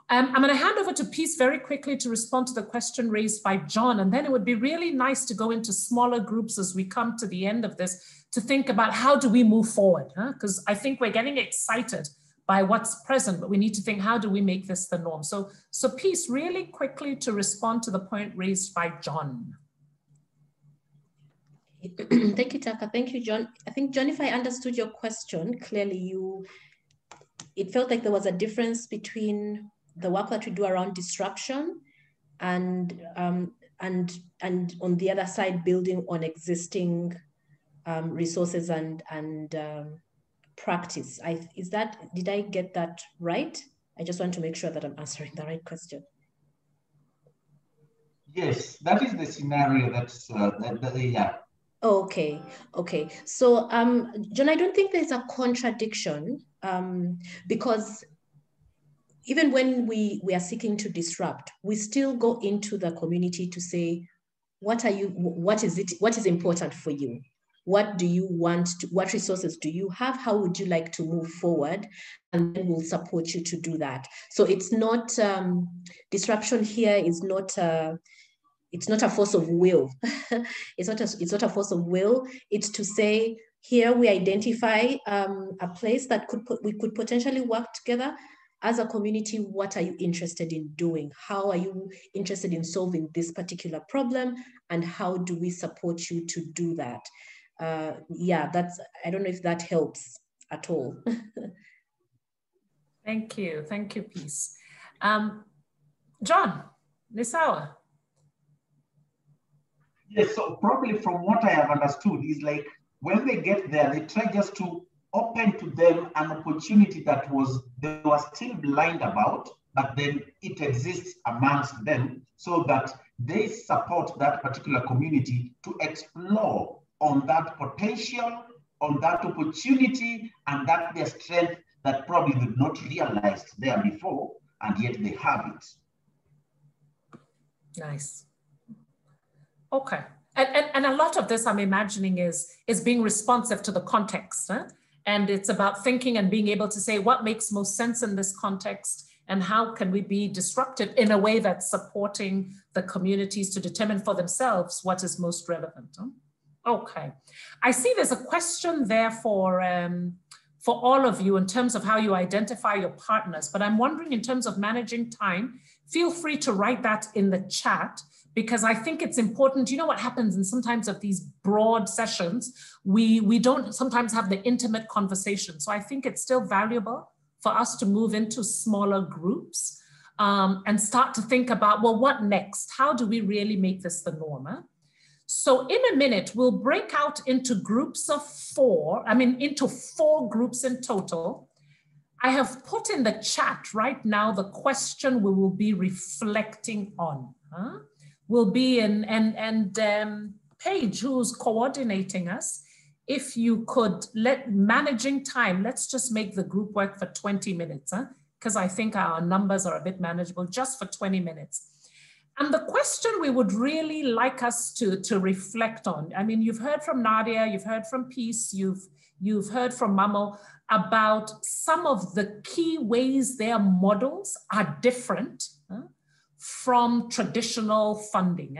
I'm going to hand over to Peace very quickly to respond to the question raised by John, and then it would be really nice to go into smaller groups as we come to the end of this to think about how do we move forward, because I think we're getting excited by what's present, but we need to think, how do we make this the norm? So Peace, really quickly to respond to the point raised by John. Thank you, Taka. Thank you, John. I think, John, if I understood your question clearly, it felt like there was a difference between the work that we do around disruption and on the other side, building on existing resources and practice. Did I get that right? I just want to make sure that I'm answering the right question. Yes, that is the scenario yeah. Okay. So, John, I don't think there's a contradiction because even when we are seeking to disrupt, we still go into the community to say, what is important for you? What do you want to, what resources do you have? How would you like to move forward? And then we'll support you to do that. So it's not, disruption here is not, it's not a force of will. It's not a force of will. It's to say, here we identify a place that we could potentially work together as a community. What are you interested in doing? How are you interested in solving this particular problem? And how do we support you to do that? Yeah, I don't know if that helps at all. Thank you, Peace. John, Nisawa. Yes, so probably from what I have understood is like when they get there, they try just to open to them an opportunity that they were still blind about, but then it exists amongst them so that they support that particular community to explore on that potential, on that opportunity, and that their strength that probably did not realize there before, and yet they have it. Nice. Okay. And a lot of this I'm imagining is being responsive to the context. And it's about thinking and being able to say what makes most sense in this context and how can we be disruptive in a way that's supporting the communities to determine for themselves what is most relevant. Okay, I see there's a question there for all of you in terms of how you identify your partners, but I'm wondering in terms of managing time, feel free to write that in the chat, because I think it's important. You know what happens in sometimes of these broad sessions, we don't sometimes have the intimate conversation. So I think it's still valuable for us to move into smaller groups and start to think about, well, what next? How do we really make this the norm? So in a minute, we'll break out into groups of into 4 groups in total. I have put in the chat right now the question we will be reflecting on. Will be Paige, who's coordinating us, if you could managing time, let's just make the group work for 20 minutes, because I think our numbers are a bit manageable, just for 20 minutes. And the question we would really like us to reflect on, I mean, you've heard from Nadia, you've heard from Peace, you've heard from Mamo about some of the key ways their models are different from traditional funding.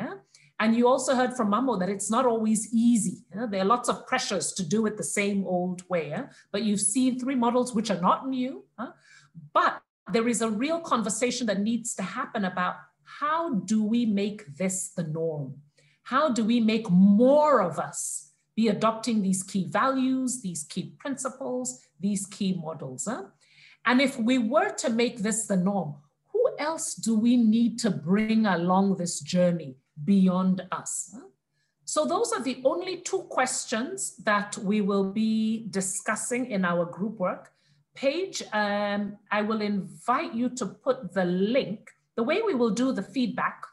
And you also heard from Mamo that it's not always easy. There are lots of pressures to do it the same old way. But you've seen 3 models which are not new, but there is a real conversation that needs to happen about how do we make this the norm? How do we make more of us be adopting these key values, these key principles, these key models? And if we were to make this the norm, who else do we need to bring along this journey beyond us? So those are the only 2 questions that we will be discussing in our group work. Paige, I will invite you to put the link. The way we will do the feedback,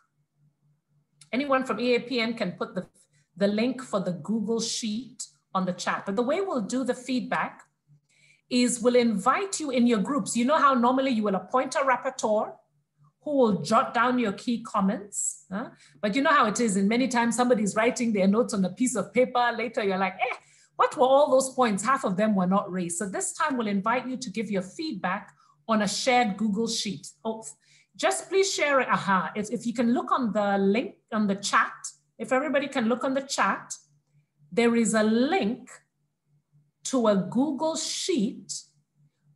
anyone from EAPN can put the link for the Google Sheet on the chat. But the way we'll do the feedback is we'll invite you in your groups. You know how normally you will appoint a rapporteur who will jot down your key comments. But you know how it is, and many times somebody's writing their notes on a piece of paper. Later you're like, what were all those points? Half of them were not raised. So this time we'll invite you to give your feedback on a shared Google Sheet. Just please share it. If you can look on the link on the chat, if everybody can look on the chat, there is a link to a Google Sheet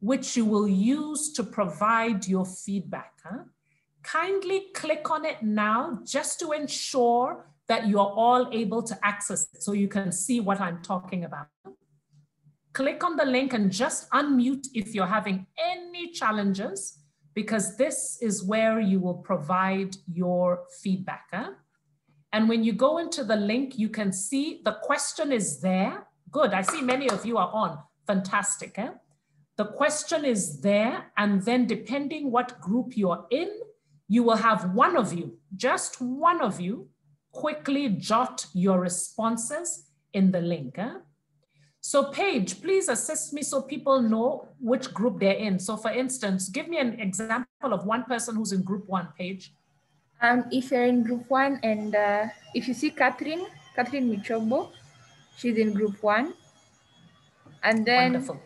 which you will use to provide your feedback. Kindly click on it now just to ensure that you're all able to access it so you can see what I'm talking about. Click on the link and just unmute if you're having any challenges, because this is where you will provide your feedback. And when you go into the link, you can see the question is there. Good, I see many of you are on, fantastic. The question is there, and then depending what group you're in, you will have one of you, just one of you, quickly jot your responses in the link. So Paige, please assist me so people know which group they're in. So for instance, give me an example of one person who's in group 1, Paige. If you're in group 1 and if you see Catherine Michobo, she's in group 1. And then wonderful.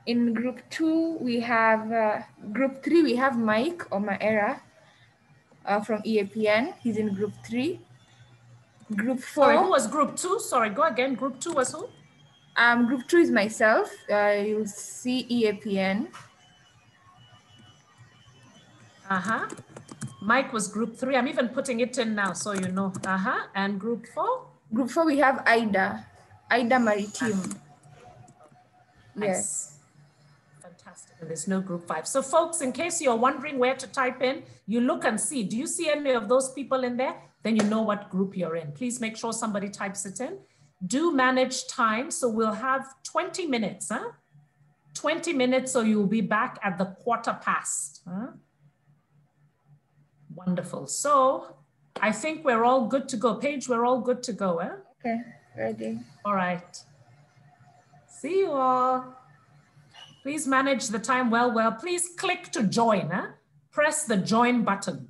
In group 2, we have, group 3, we have Mike Omaera from EAPN. He's in group 3. Group 4. Sorry, who was group 2? Sorry, go again. Group 2 was who? Group 2 is myself. You'll see EAPN. Mike was group 3. I'm even putting it in now so you know. And group 4? Group 4, we have Ida Maritim. Nice. Yes. Fantastic. And there's no group 5. So folks, in case you're wondering where to type in, you look and see, do you see any of those people in there? Then you know what group you're in. Please make sure somebody types it in. Do manage time. So we'll have 20 minutes, 20 minutes, so you'll be back at the 1:15. Wonderful. So I think we're all good to go. Paige, we're all good to go. Okay, ready. All right. See you all. Please manage the time well. Please click to join. Press the join button.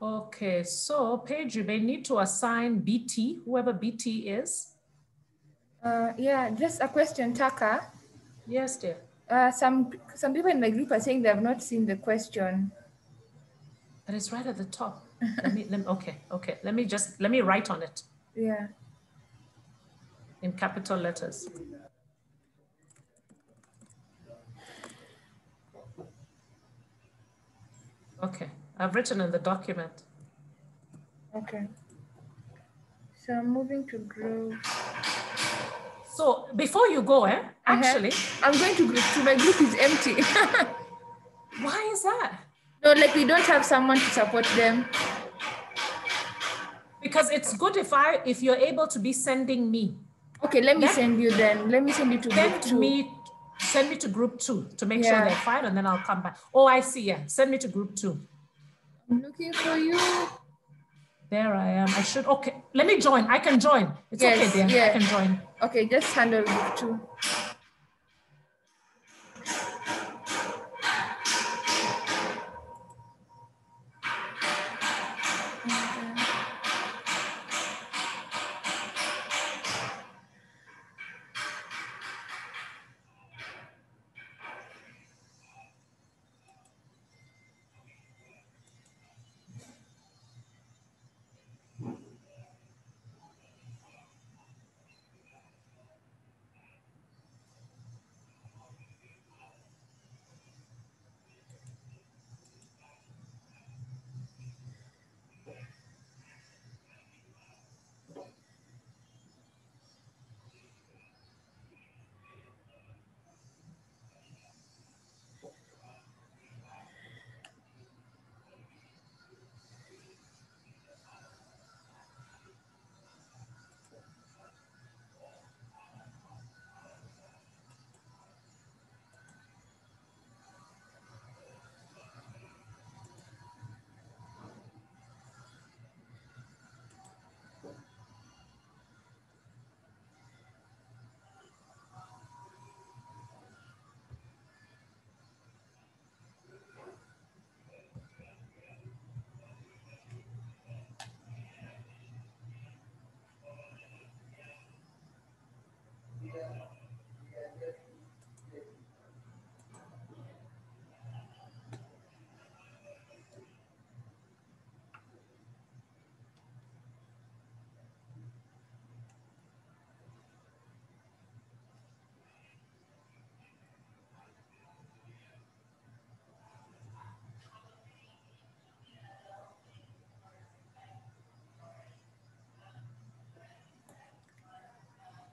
Okay, so Paige, you may need to assign BT, whoever BT is. Yeah, just a question, Taka. Yes, dear. Some people in the group are saying they have not seen the question. But it's right at the top. Okay. Let me write on it. Yeah. In capital letters. Okay, I've written in the document. Okay. So I'm moving to group. So before you go, actually. I'm going to group 2. My group is empty. Why is that? No, like we don't have someone to support them. Because it's good if you're able to be sending me. Okay, let me send you then. Let me send you to group 2. Send me to group 2 to make sure they're fine, and then I'll come back. Oh, I see, yeah. Send me to group 2. I'm looking for you. There I am. I should, okay. Let me join. I can join. It's okay, dear. Yeah. I can join. Okay, just handle group 2.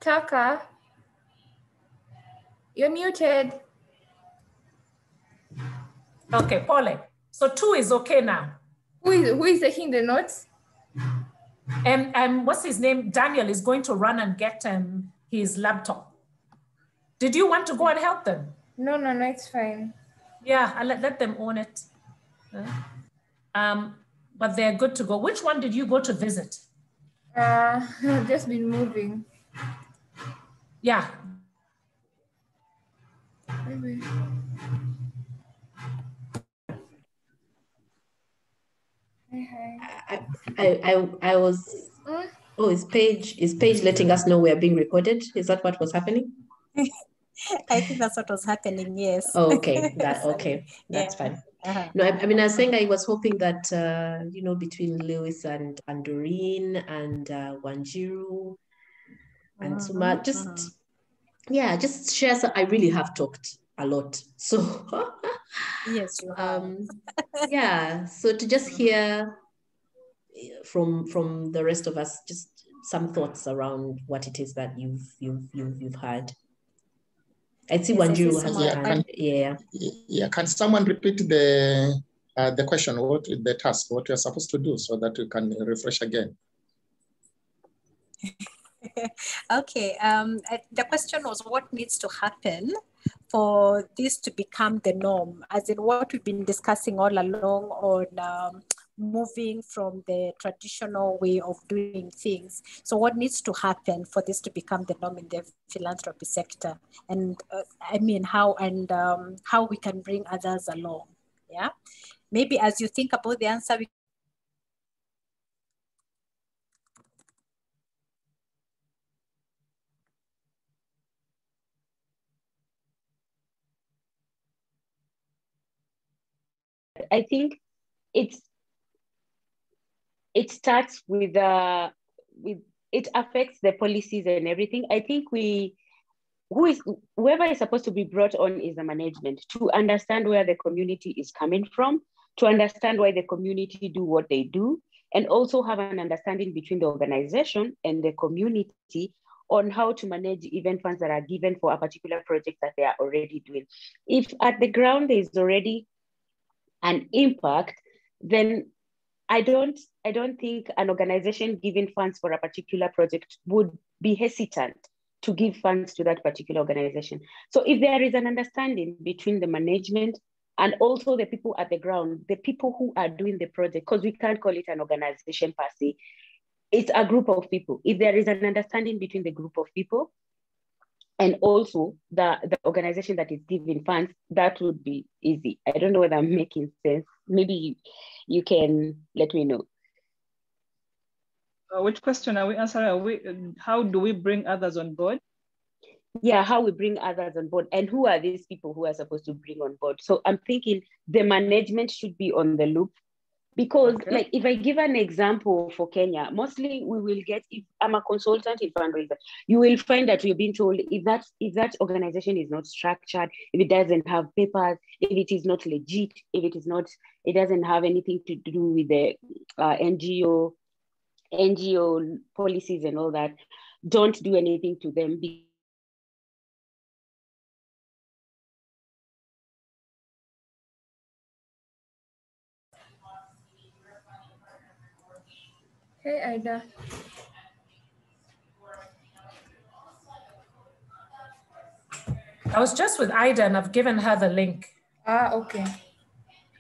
Taka, you're muted. Okay, Pauline. So 2 is okay now. Who is taking the notes? What's his name? Daniel is going to run and get his laptop. Did you want to go and help them? No, it's fine. Yeah, I'll let them own it. But they're good to go. Which one did you go to visit? I've just been moving. Yeah. Maybe. I was. Oh, is Paige letting us know we are being recorded? Is that what was happening? I think that's what was happening. Yes. Oh, okay. That's fine. No, I mean, I was saying I was hoping that between Lewis and Doreen and Wanjiru and Suma, just share. I really have talked a lot, so yes, you have. So to just hear from the rest of us, just some thoughts around what it is that you've heard. I see Wanjiru has a hand. Yeah. Can someone repeat the question? What the task? What you're supposed to do, so that you can refresh again? Okay. The question was, what needs to happen for this to become the norm, as in what we've been discussing all along on moving from the traditional way of doing things. So what needs to happen for this to become the norm in the philanthropy sector? And how we can bring others along. Yeah. Maybe as you think about the answer, we I think it starts with it affects the policies and everything. I think whoever is supposed to be brought on is the management to understand where the community is coming from, to understand why the community do what they do, and also have an understanding between the organization and the community on how to manage event funds that are given for a particular project that they are already doing. If at the ground there is already an impact, then I don't think an organization giving funds for a particular project would be hesitant to give funds to that particular organization. So if there is an understanding between the management and also the people at the ground, the people who are doing the project, because we can't call it an organization per se, it's a group of people. If there is an understanding between the group of people and also the organization that is giving funds, that would be easy. I don't know whether I'm making sense. Maybe you can let me know. Which question are we answering? How do we bring others on board? Yeah, how we bring others on board, and who are these people who are supposed to bring on board? So I'm thinking the management should be on the loop, because like if I give an example for Kenya, mostly we will get, if I'm a consultant in fundraiser, you will find that we're being told if that organization is not structured, if it doesn't have papers, if it is not legit, if it doesn't have anything to do with the NGO policies and all that, don't do anything to them. Hey, Ida. I was just with Ida and I've given her the link. Ah, okay.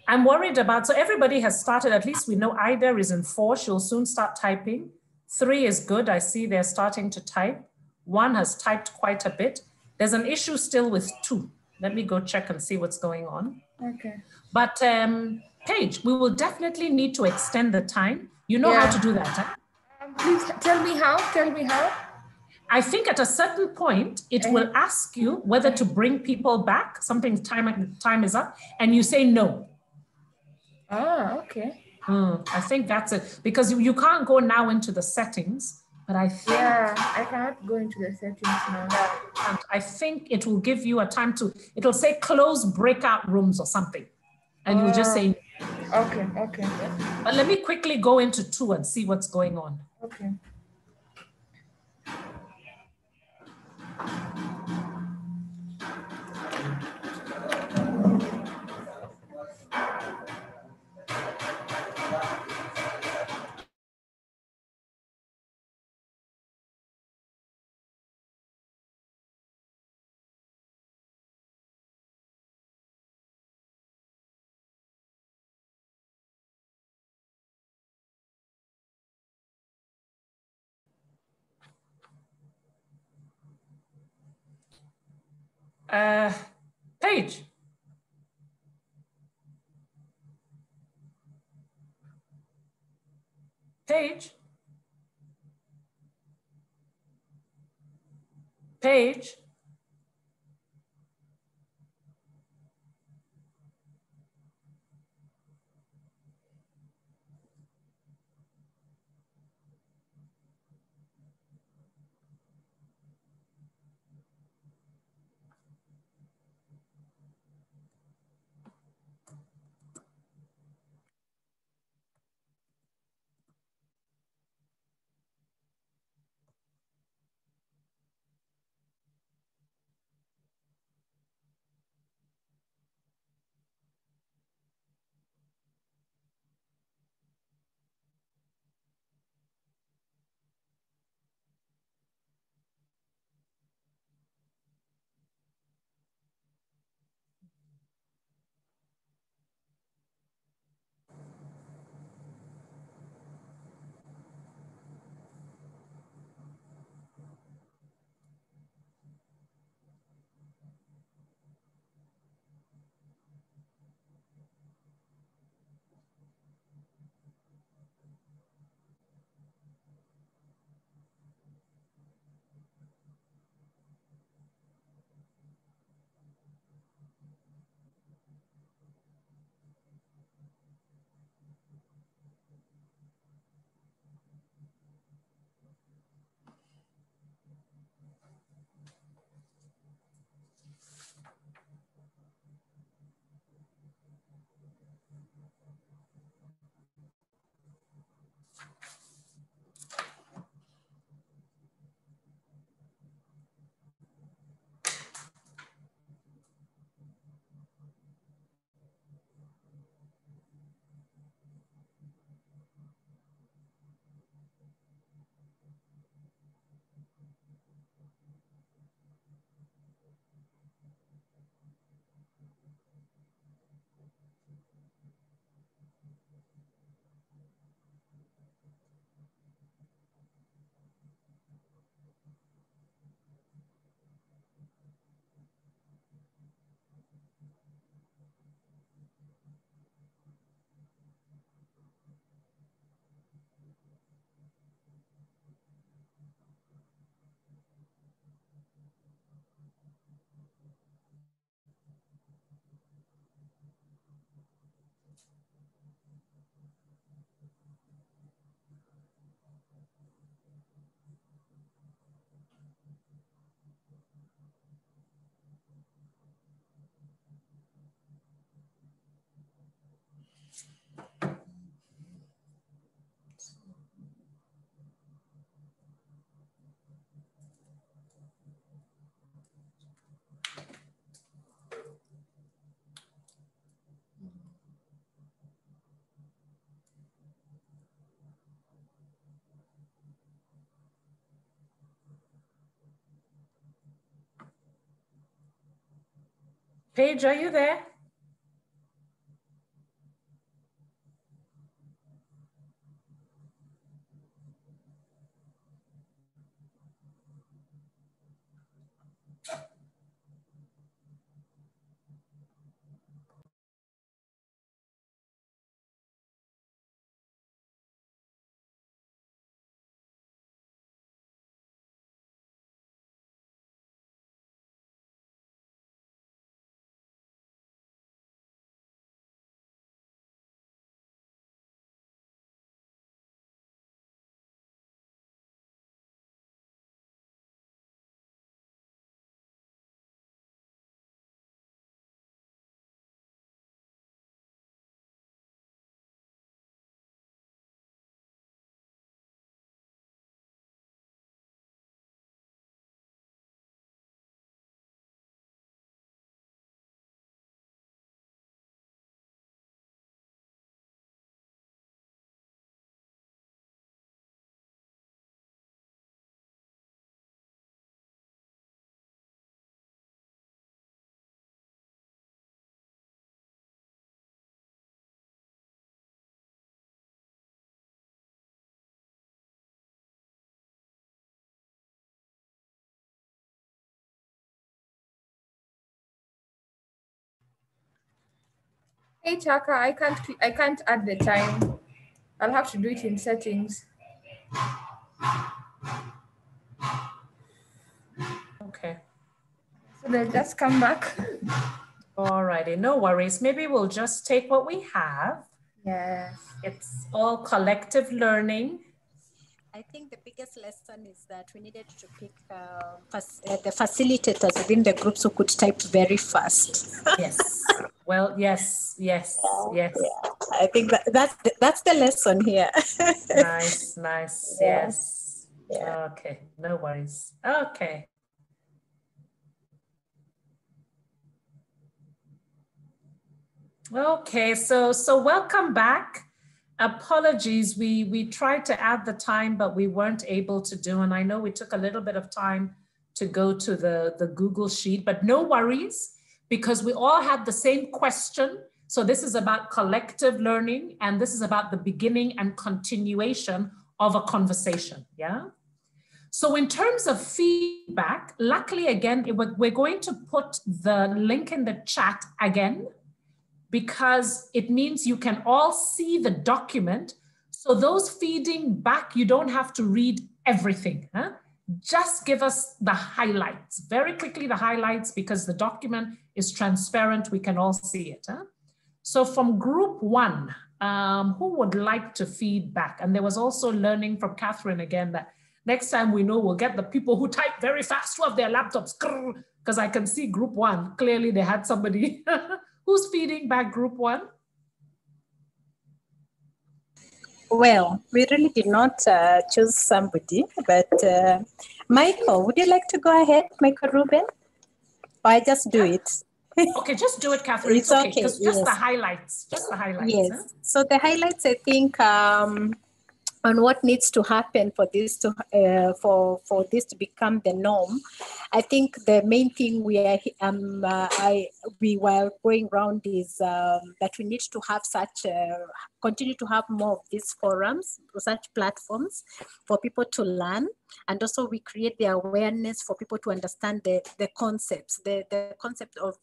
I'm worried about, so everybody has started, at least we know Ida is in 4, she'll soon start typing. 3 is good, I see they're starting to type. 1 has typed quite a bit. There's an issue still with 2. Let me go check and see what's going on. Okay. But Paige, we will definitely need to extend the time. You know how to do that, huh? Please tell me how, I think at a certain point, it will ask you whether to bring people back, something time is up, and you say no. Ah, okay. I think that's it, because you can't go now into the settings, but I think... Yeah, I cannot go into the settings now. And I think it will give you a time to, it'll say close breakout rooms or something, and you just say... Okay. But let me quickly go into 2 and see what's going on. Okay. Paige. Paige. Paige. Paige, are you there? Hey Chaka, I can't add the time. I'll have to do it in settings. Okay. So they'll just come back. All righty, no worries. Maybe we'll just take what we have. Yes. It's all collective learning. I think the biggest lesson is that we needed to pick the facilitators within the groups who could type very fast. Yes. Well, yes. Yeah. I think that's the lesson here. Nice. Yeah. Yes. Yeah. Okay, no worries. Okay. Okay, so welcome back. Apologies, we tried to add the time, but we weren't able to do, and I know we took a little bit of time to go to the Google Sheet, but no worries, because we all had the same question. So this is about collective learning, and this is about the beginning and continuation of a conversation, yeah? So in terms of feedback, luckily again, we're going to put the link in the chat again, because it means you can all see the document. So those feeding back, you don't have to read everything. Huh? Just give us the highlights, very quickly the highlights, because the document is transparent, we can all see it. Huh? So from group one, who would like to feed back? And there was also learning from Catherine again that next time we know we'll get the people who type very fast, who have their laptops, because I can see group one, clearly they had somebody. Who's feeding back group one? Well, we really did not choose somebody, but Michael, would you like to go ahead, Michael Ruben? Or I just do it? Okay, just do it, Catherine. It's okay, because just the highlights, Yes. Huh? So the highlights, I think, on what needs to happen for this to for this to become the norm. I think the main thing we were going around is that we need to have continue to have more of these forums, such platforms for people to learn, and also we create the awareness for people to understand the concepts, the concept of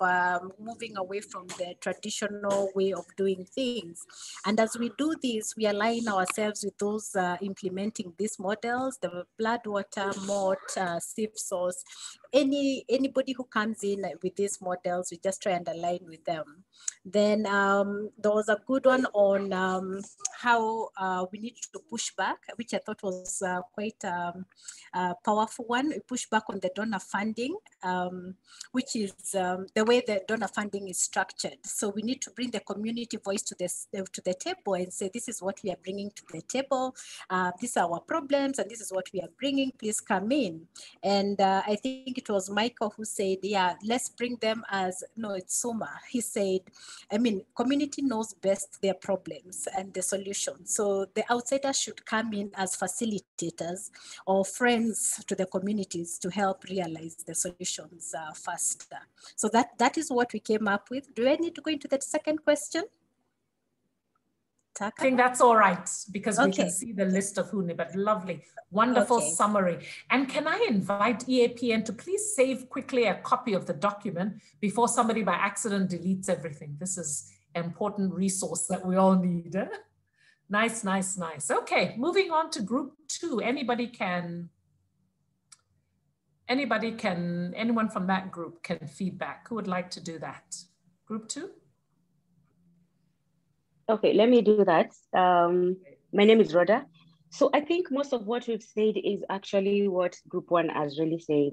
moving away from the traditional way of doing things. And as we do this, we align ourselves with those implementing these models, the blood water, MOT, SIF source, anybody who comes in with these models, we just try and align with them. Then there was a good one on how we need to push back, which I thought was quite a powerful one. We push back on the donor funding, which is the way the donor funding is structured. So we need to bring the community voice to the table and say, this is what we are bringing to the table. These are our problems, and this is what we are bringing. Please come in. And I think it it was Michael who said, yeah, let's bring them as, no, it's Suma. He said, I mean, community knows best their problems and the solutions. So the outsiders should come in as facilitators or friends to the communities to help realize the solutions faster. So that is what we came up with. Do I need to go into the second question? I think that's all right, because we can see the list of who, but lovely, wonderful summary. And can I invite EAPN to please save quickly a copy of the document before somebody by accident deletes everything. This is an important resource that we all need. Eh? Nice, nice, nice. Okay, moving on to group 2. Anyone from that group can feedback. Who would like to do that? Group 2? Okay, let me do that. My name is Rhoda. So I think most of what we've said is actually what Group 1 has really said.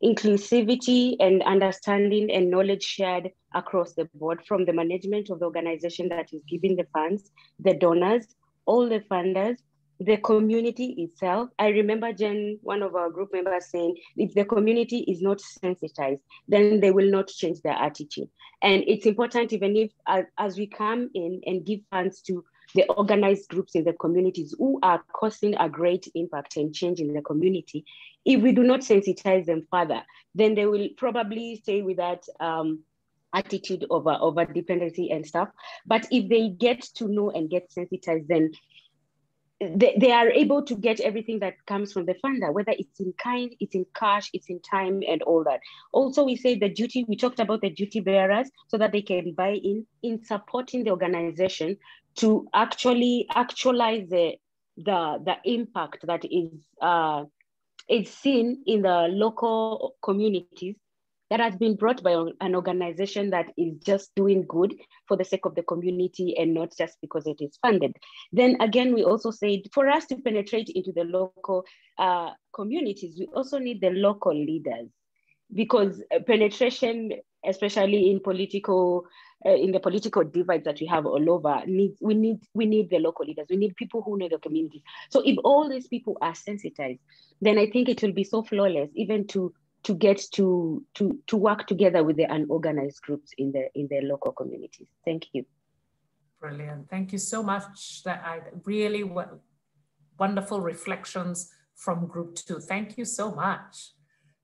Inclusivity and understanding and knowledge shared across the board, from the management of the organization that is giving the funds, the donors, all the funders, the community itself. I remember Jen, one of our group members, saying, if the community is not sensitized, then they will not change their attitude. And it's important, even if as we come in and give funds to the organized groups in the communities who are causing a great impact and change in the community, if we do not sensitize them further, then they will probably stay with that attitude over dependency and stuff. But if they get to know and get sensitized, then they are able to get everything that comes from the funder, whether it's in kind, it's in cash, it's in time, and all that. Also, we say the duty, we talked about the duty bearers so that they can buy in supporting the organization to actually actualize the impact that is seen in the local communities, that has been brought by an organization that is just doing good for the sake of the community and not just because it is funded. Then again, we also said for us to penetrate into the local communities, we also need the local leaders, because penetration, especially in the political divides that we have all over, we need the local leaders. We need people who know the community. So if all these people are sensitized, then I think it will be so flawless, even to get to work together with the unorganized groups in the local communities. Thank you. Brilliant. Thank you so much. Really wonderful reflections from group 2. Thank you so much.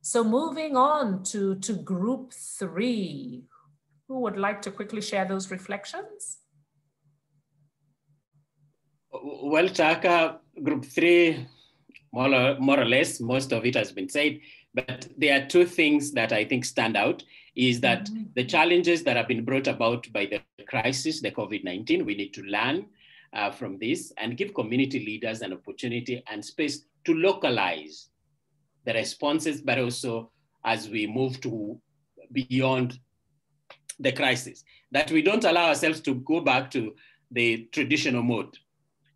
So moving on to group 3, who would like to quickly share those reflections? Well, Taka, group 3, more or less, most of it has been said. But there are two things that I think stand out, is that the challenges that have been brought about by the crisis, the COVID-19, we need to learn from this and give community leaders an opportunity and space to localize the responses, but also as we move to beyond the crisis, that we don't allow ourselves to go back to the traditional mode.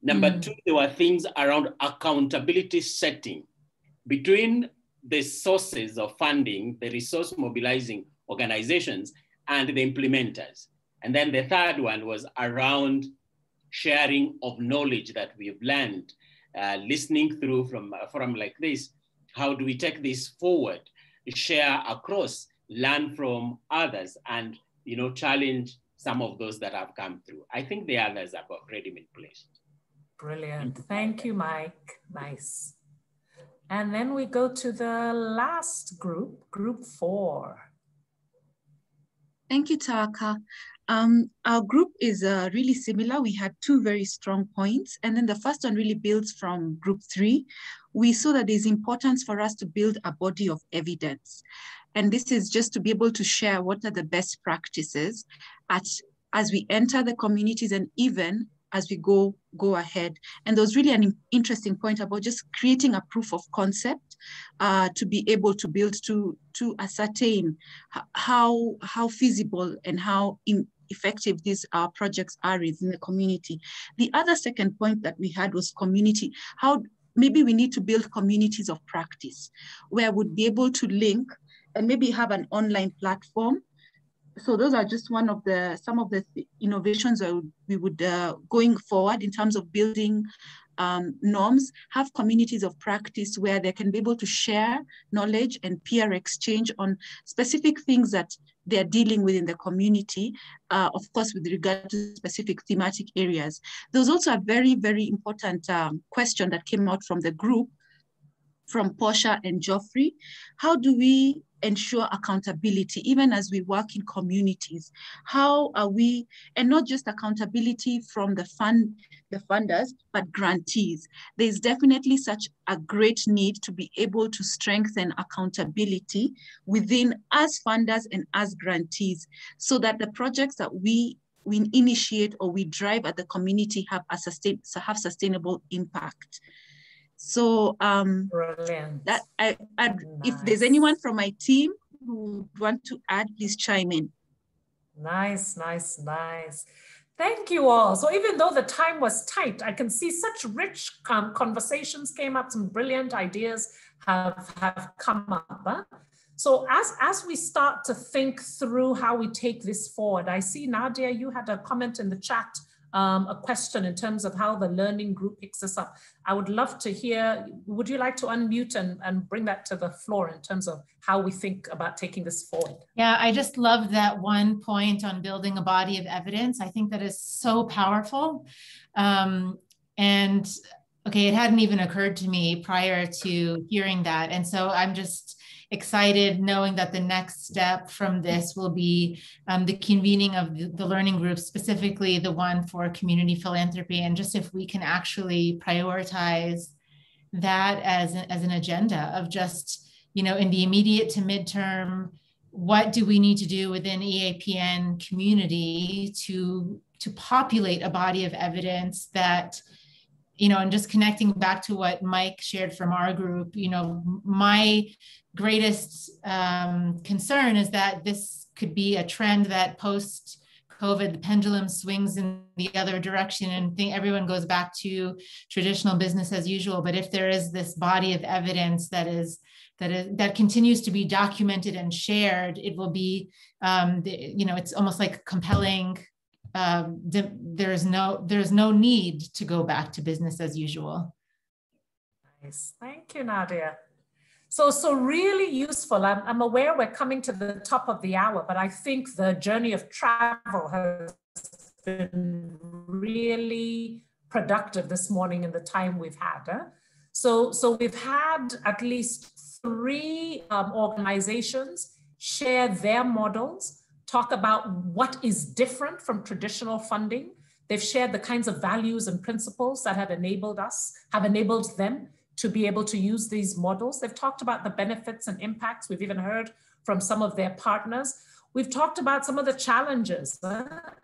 Number 2, there were things around accountability setting between the sources of funding, the resource mobilizing organizations, and the implementers. And then the third one was around sharing of knowledge that we've learned, listening through from a forum like this. How do we take this forward, share across, learn from others, and challenge some of those that have come through? I think the others have already been placed. Brilliant. Thank you, Mike. Nice. And then we go to the last group, group 4. Thank you, Taka. Our group is really similar. We had 2 very strong points. And then the first one really builds from group 3. We saw that there's importance for us to build a body of evidence. And this is just to be able to share what are the best practices as we enter the communities and even as we go ahead. And there was really an interesting point about just creating a proof of concept to be able to build to ascertain how feasible and how effective these projects are in the community. The other second point that we had was community. How maybe we need to build communities of practice where we'd be able to link and maybe have an online platform. So those are just some of the innovations that we would going forward in terms of building norms, have communities of practice where they can be able to share knowledge and peer exchange on specific things that they're dealing with in the community, of course, with regard to specific thematic areas. There was also a very, very important question that came out from the group, from Portia and Geoffrey. How do we ensure accountability, even as we work in communities? How are we, and not just accountability from the funders, but grantees? There's definitely such a great need to be able to strengthen accountability within us funders and as grantees, so that the projects that we initiate or we drive at the community have sustainable impact. So that if there's anyone from my team who would want to add, please chime in. Nice, nice, nice. Thank you all. So even though the time was tight, I can see such rich conversations came up, some brilliant ideas have come up. Huh? So as we start to think through how we take this forward, I see Nadia, you had a comment in the chat, a question in terms of how the learning group picks this up. I would love to hear, would you like to unmute and bring that to the floor in terms of how we think about taking this forward? Yeah, I just love that one point on building a body of evidence. I think that is so powerful. And okay, it hadn't even occurred to me prior to hearing that. And so I'm just excited knowing that the next step from this will be the convening of the learning group, specifically the one for community philanthropy. And just if we can actually prioritize that as an agenda of just, you know, in the immediate to midterm, what do we need to do within EAPN community to populate a body of evidence that, you know, and just connecting back to what Mike shared from our group, you know, my greatest concern is that this could be a trend that post-COVID, the pendulum swings in the other direction and everyone goes back to traditional business as usual. But if there is this body of evidence that continues to be documented and shared, it will be, you know, it's almost like compelling. There's no need to go back to business as usual. Nice, thank you, Nadia. So really useful. I'm aware we're coming to the top of the hour, but I think the journey of travel has been really productive this morning in the time we've had. Huh? So we've had at least 3 organizations share their models, talk about what is different from traditional funding. They've shared the kinds of values and principles that have enabled them to be able to use these models. They've talked about the benefits and impacts. We've even heard from some of their partners. We've talked about some of the challenges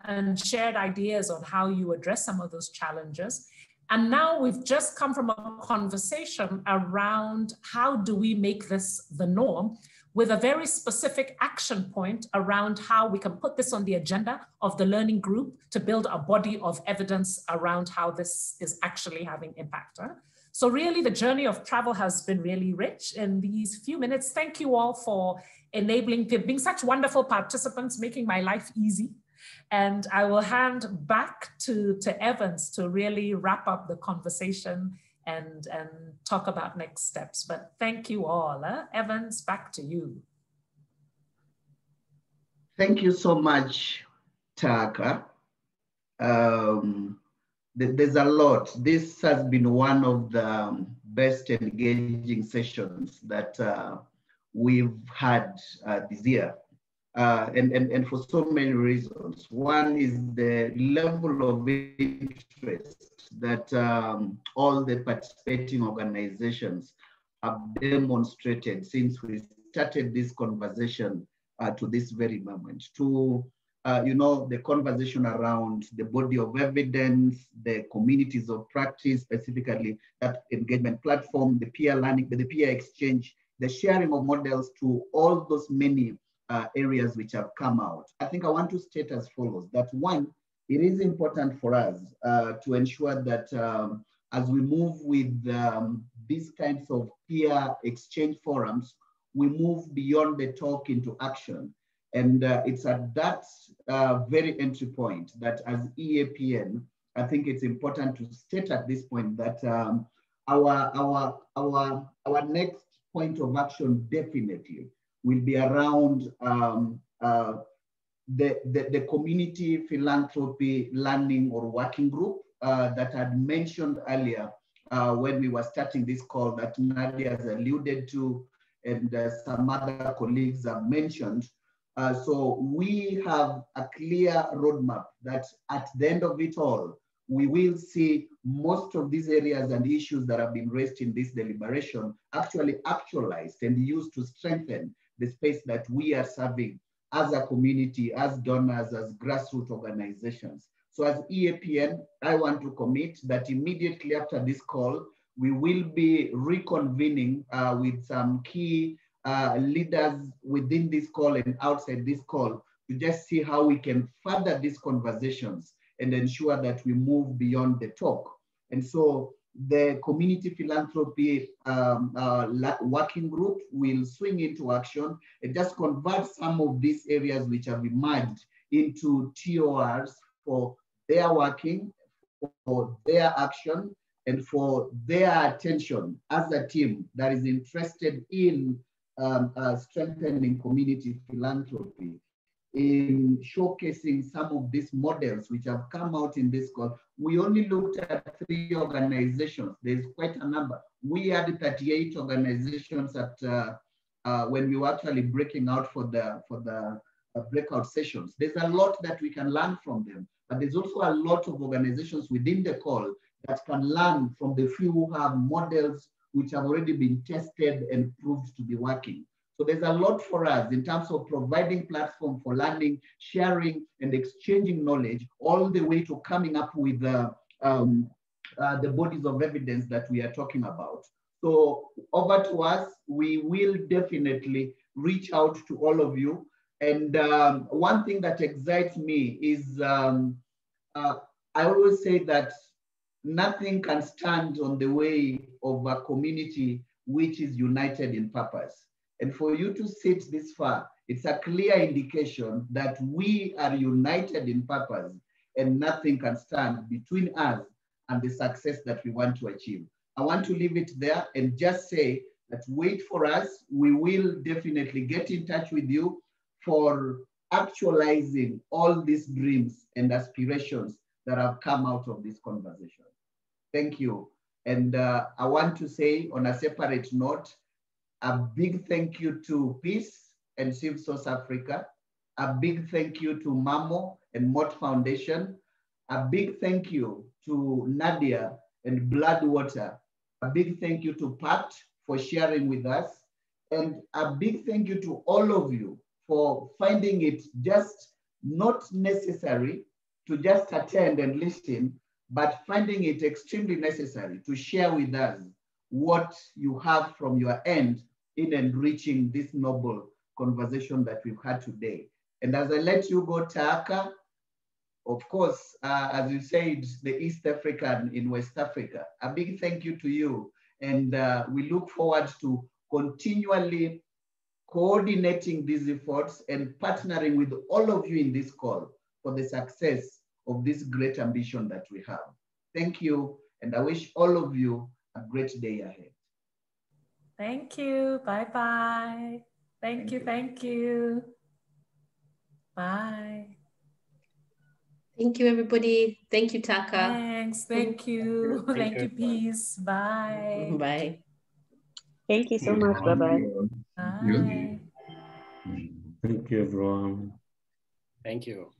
and shared ideas on how you address some of those challenges. And now we've just come from a conversation around how do we make this the norm, with a very specific action point around how we can put this on the agenda of the learning group to build a body of evidence around how this is actually having impact. Huh? So really the journey of travel has been really rich in these few minutes. Thank you all for being such wonderful participants, making my life easy. And I will hand back to Evans to really wrap up the conversation and talk about next steps. But thank you all. Huh? Evans, back to you. Thank you so much, Taka. There's a lot. This has been one of the best engaging sessions that we've had this year. And for so many reasons. One is the level of interest that all the participating organizations have demonstrated since we started this conversation to this very moment. To you know, the conversation around the body of evidence, the communities of practice, specifically that engagement platform, the peer learning, the peer exchange, the sharing of models, to all those many areas which have come out. I think I want to state as follows, that one, it is important for us to ensure that as we move with these kinds of peer exchange forums, we move beyond the talk into action. And it's at that very entry point that as EAPN, I think it's important to state at this point that our next point of action definitely will be around the community philanthropy learning or working group that I had mentioned earlier when we were starting this call, that Nadia has alluded to and some other colleagues have mentioned. So we have a clear roadmap that at the end of it all, we will see most of these areas and issues that have been raised in this deliberation actually actualized and used to strengthen the space that we are serving as a community, as donors, as grassroots organizations. So as EAPN, I want to commit that immediately after this call, we will be reconvening with some key leaders within this call and outside this call to just see how we can further these conversations and ensure that we move beyond the talk. And so the community philanthropy working group will swing into action and just convert some of these areas which have emerged into TORs for their working, for their action, and for their attention as a team that is interested in strengthening community philanthropy, in showcasing some of these models which have come out in this call. We only looked at 3 organizations. There's quite a number. We had 38 organizations at when we were actually breaking out for the breakout sessions. There's a lot that we can learn from them, but there's also a lot of organizations within the call that can learn from the few who have models which have already been tested and proved to be working. So there's a lot for us in terms of providing platform for learning, sharing, and exchanging knowledge, all the way to coming up with the bodies of evidence that we are talking about. So over to us, we will definitely reach out to all of you. And one thing that excites me is I always say that nothing can stand on the way of a community which is united in purpose. And for you to sit this far, it's a clear indication that we are united in purpose and nothing can stand between us and the success that we want to achieve. I want to leave it there and just say that wait for us. We will definitely get in touch with you for actualizing all these dreams and aspirations that have come out of this conversation. Thank you. And I want to say on a separate note, a big thank you to Peace and Civil Source Africa. A big thank you to Mamo and Mott Foundation. A big thank you to Nadia and Bloodwater. A big thank you to Pat for sharing with us. And a big thank you to all of you for finding it just not necessary to just attend and listen, but finding it extremely necessary to share with us what you have from your end in enriching this noble conversation that we've had today. And as I let you go, Taaka, of course, as you said, the East African in West Africa, a big thank you to you. And we look forward to continually coordinating these efforts and partnering with all of you in this call for the success of this great ambition that we have. Thank you, and I wish all of you a great day ahead. Thank you. Bye-bye. Thank you. Thank you. Bye. Thank you, everybody. Thank you, Taaka. Thanks. Thank you. Thank you, Peace. Bye. Bye. Thank you so much. Bye-bye. Bye. Thank you, everyone. Thank you.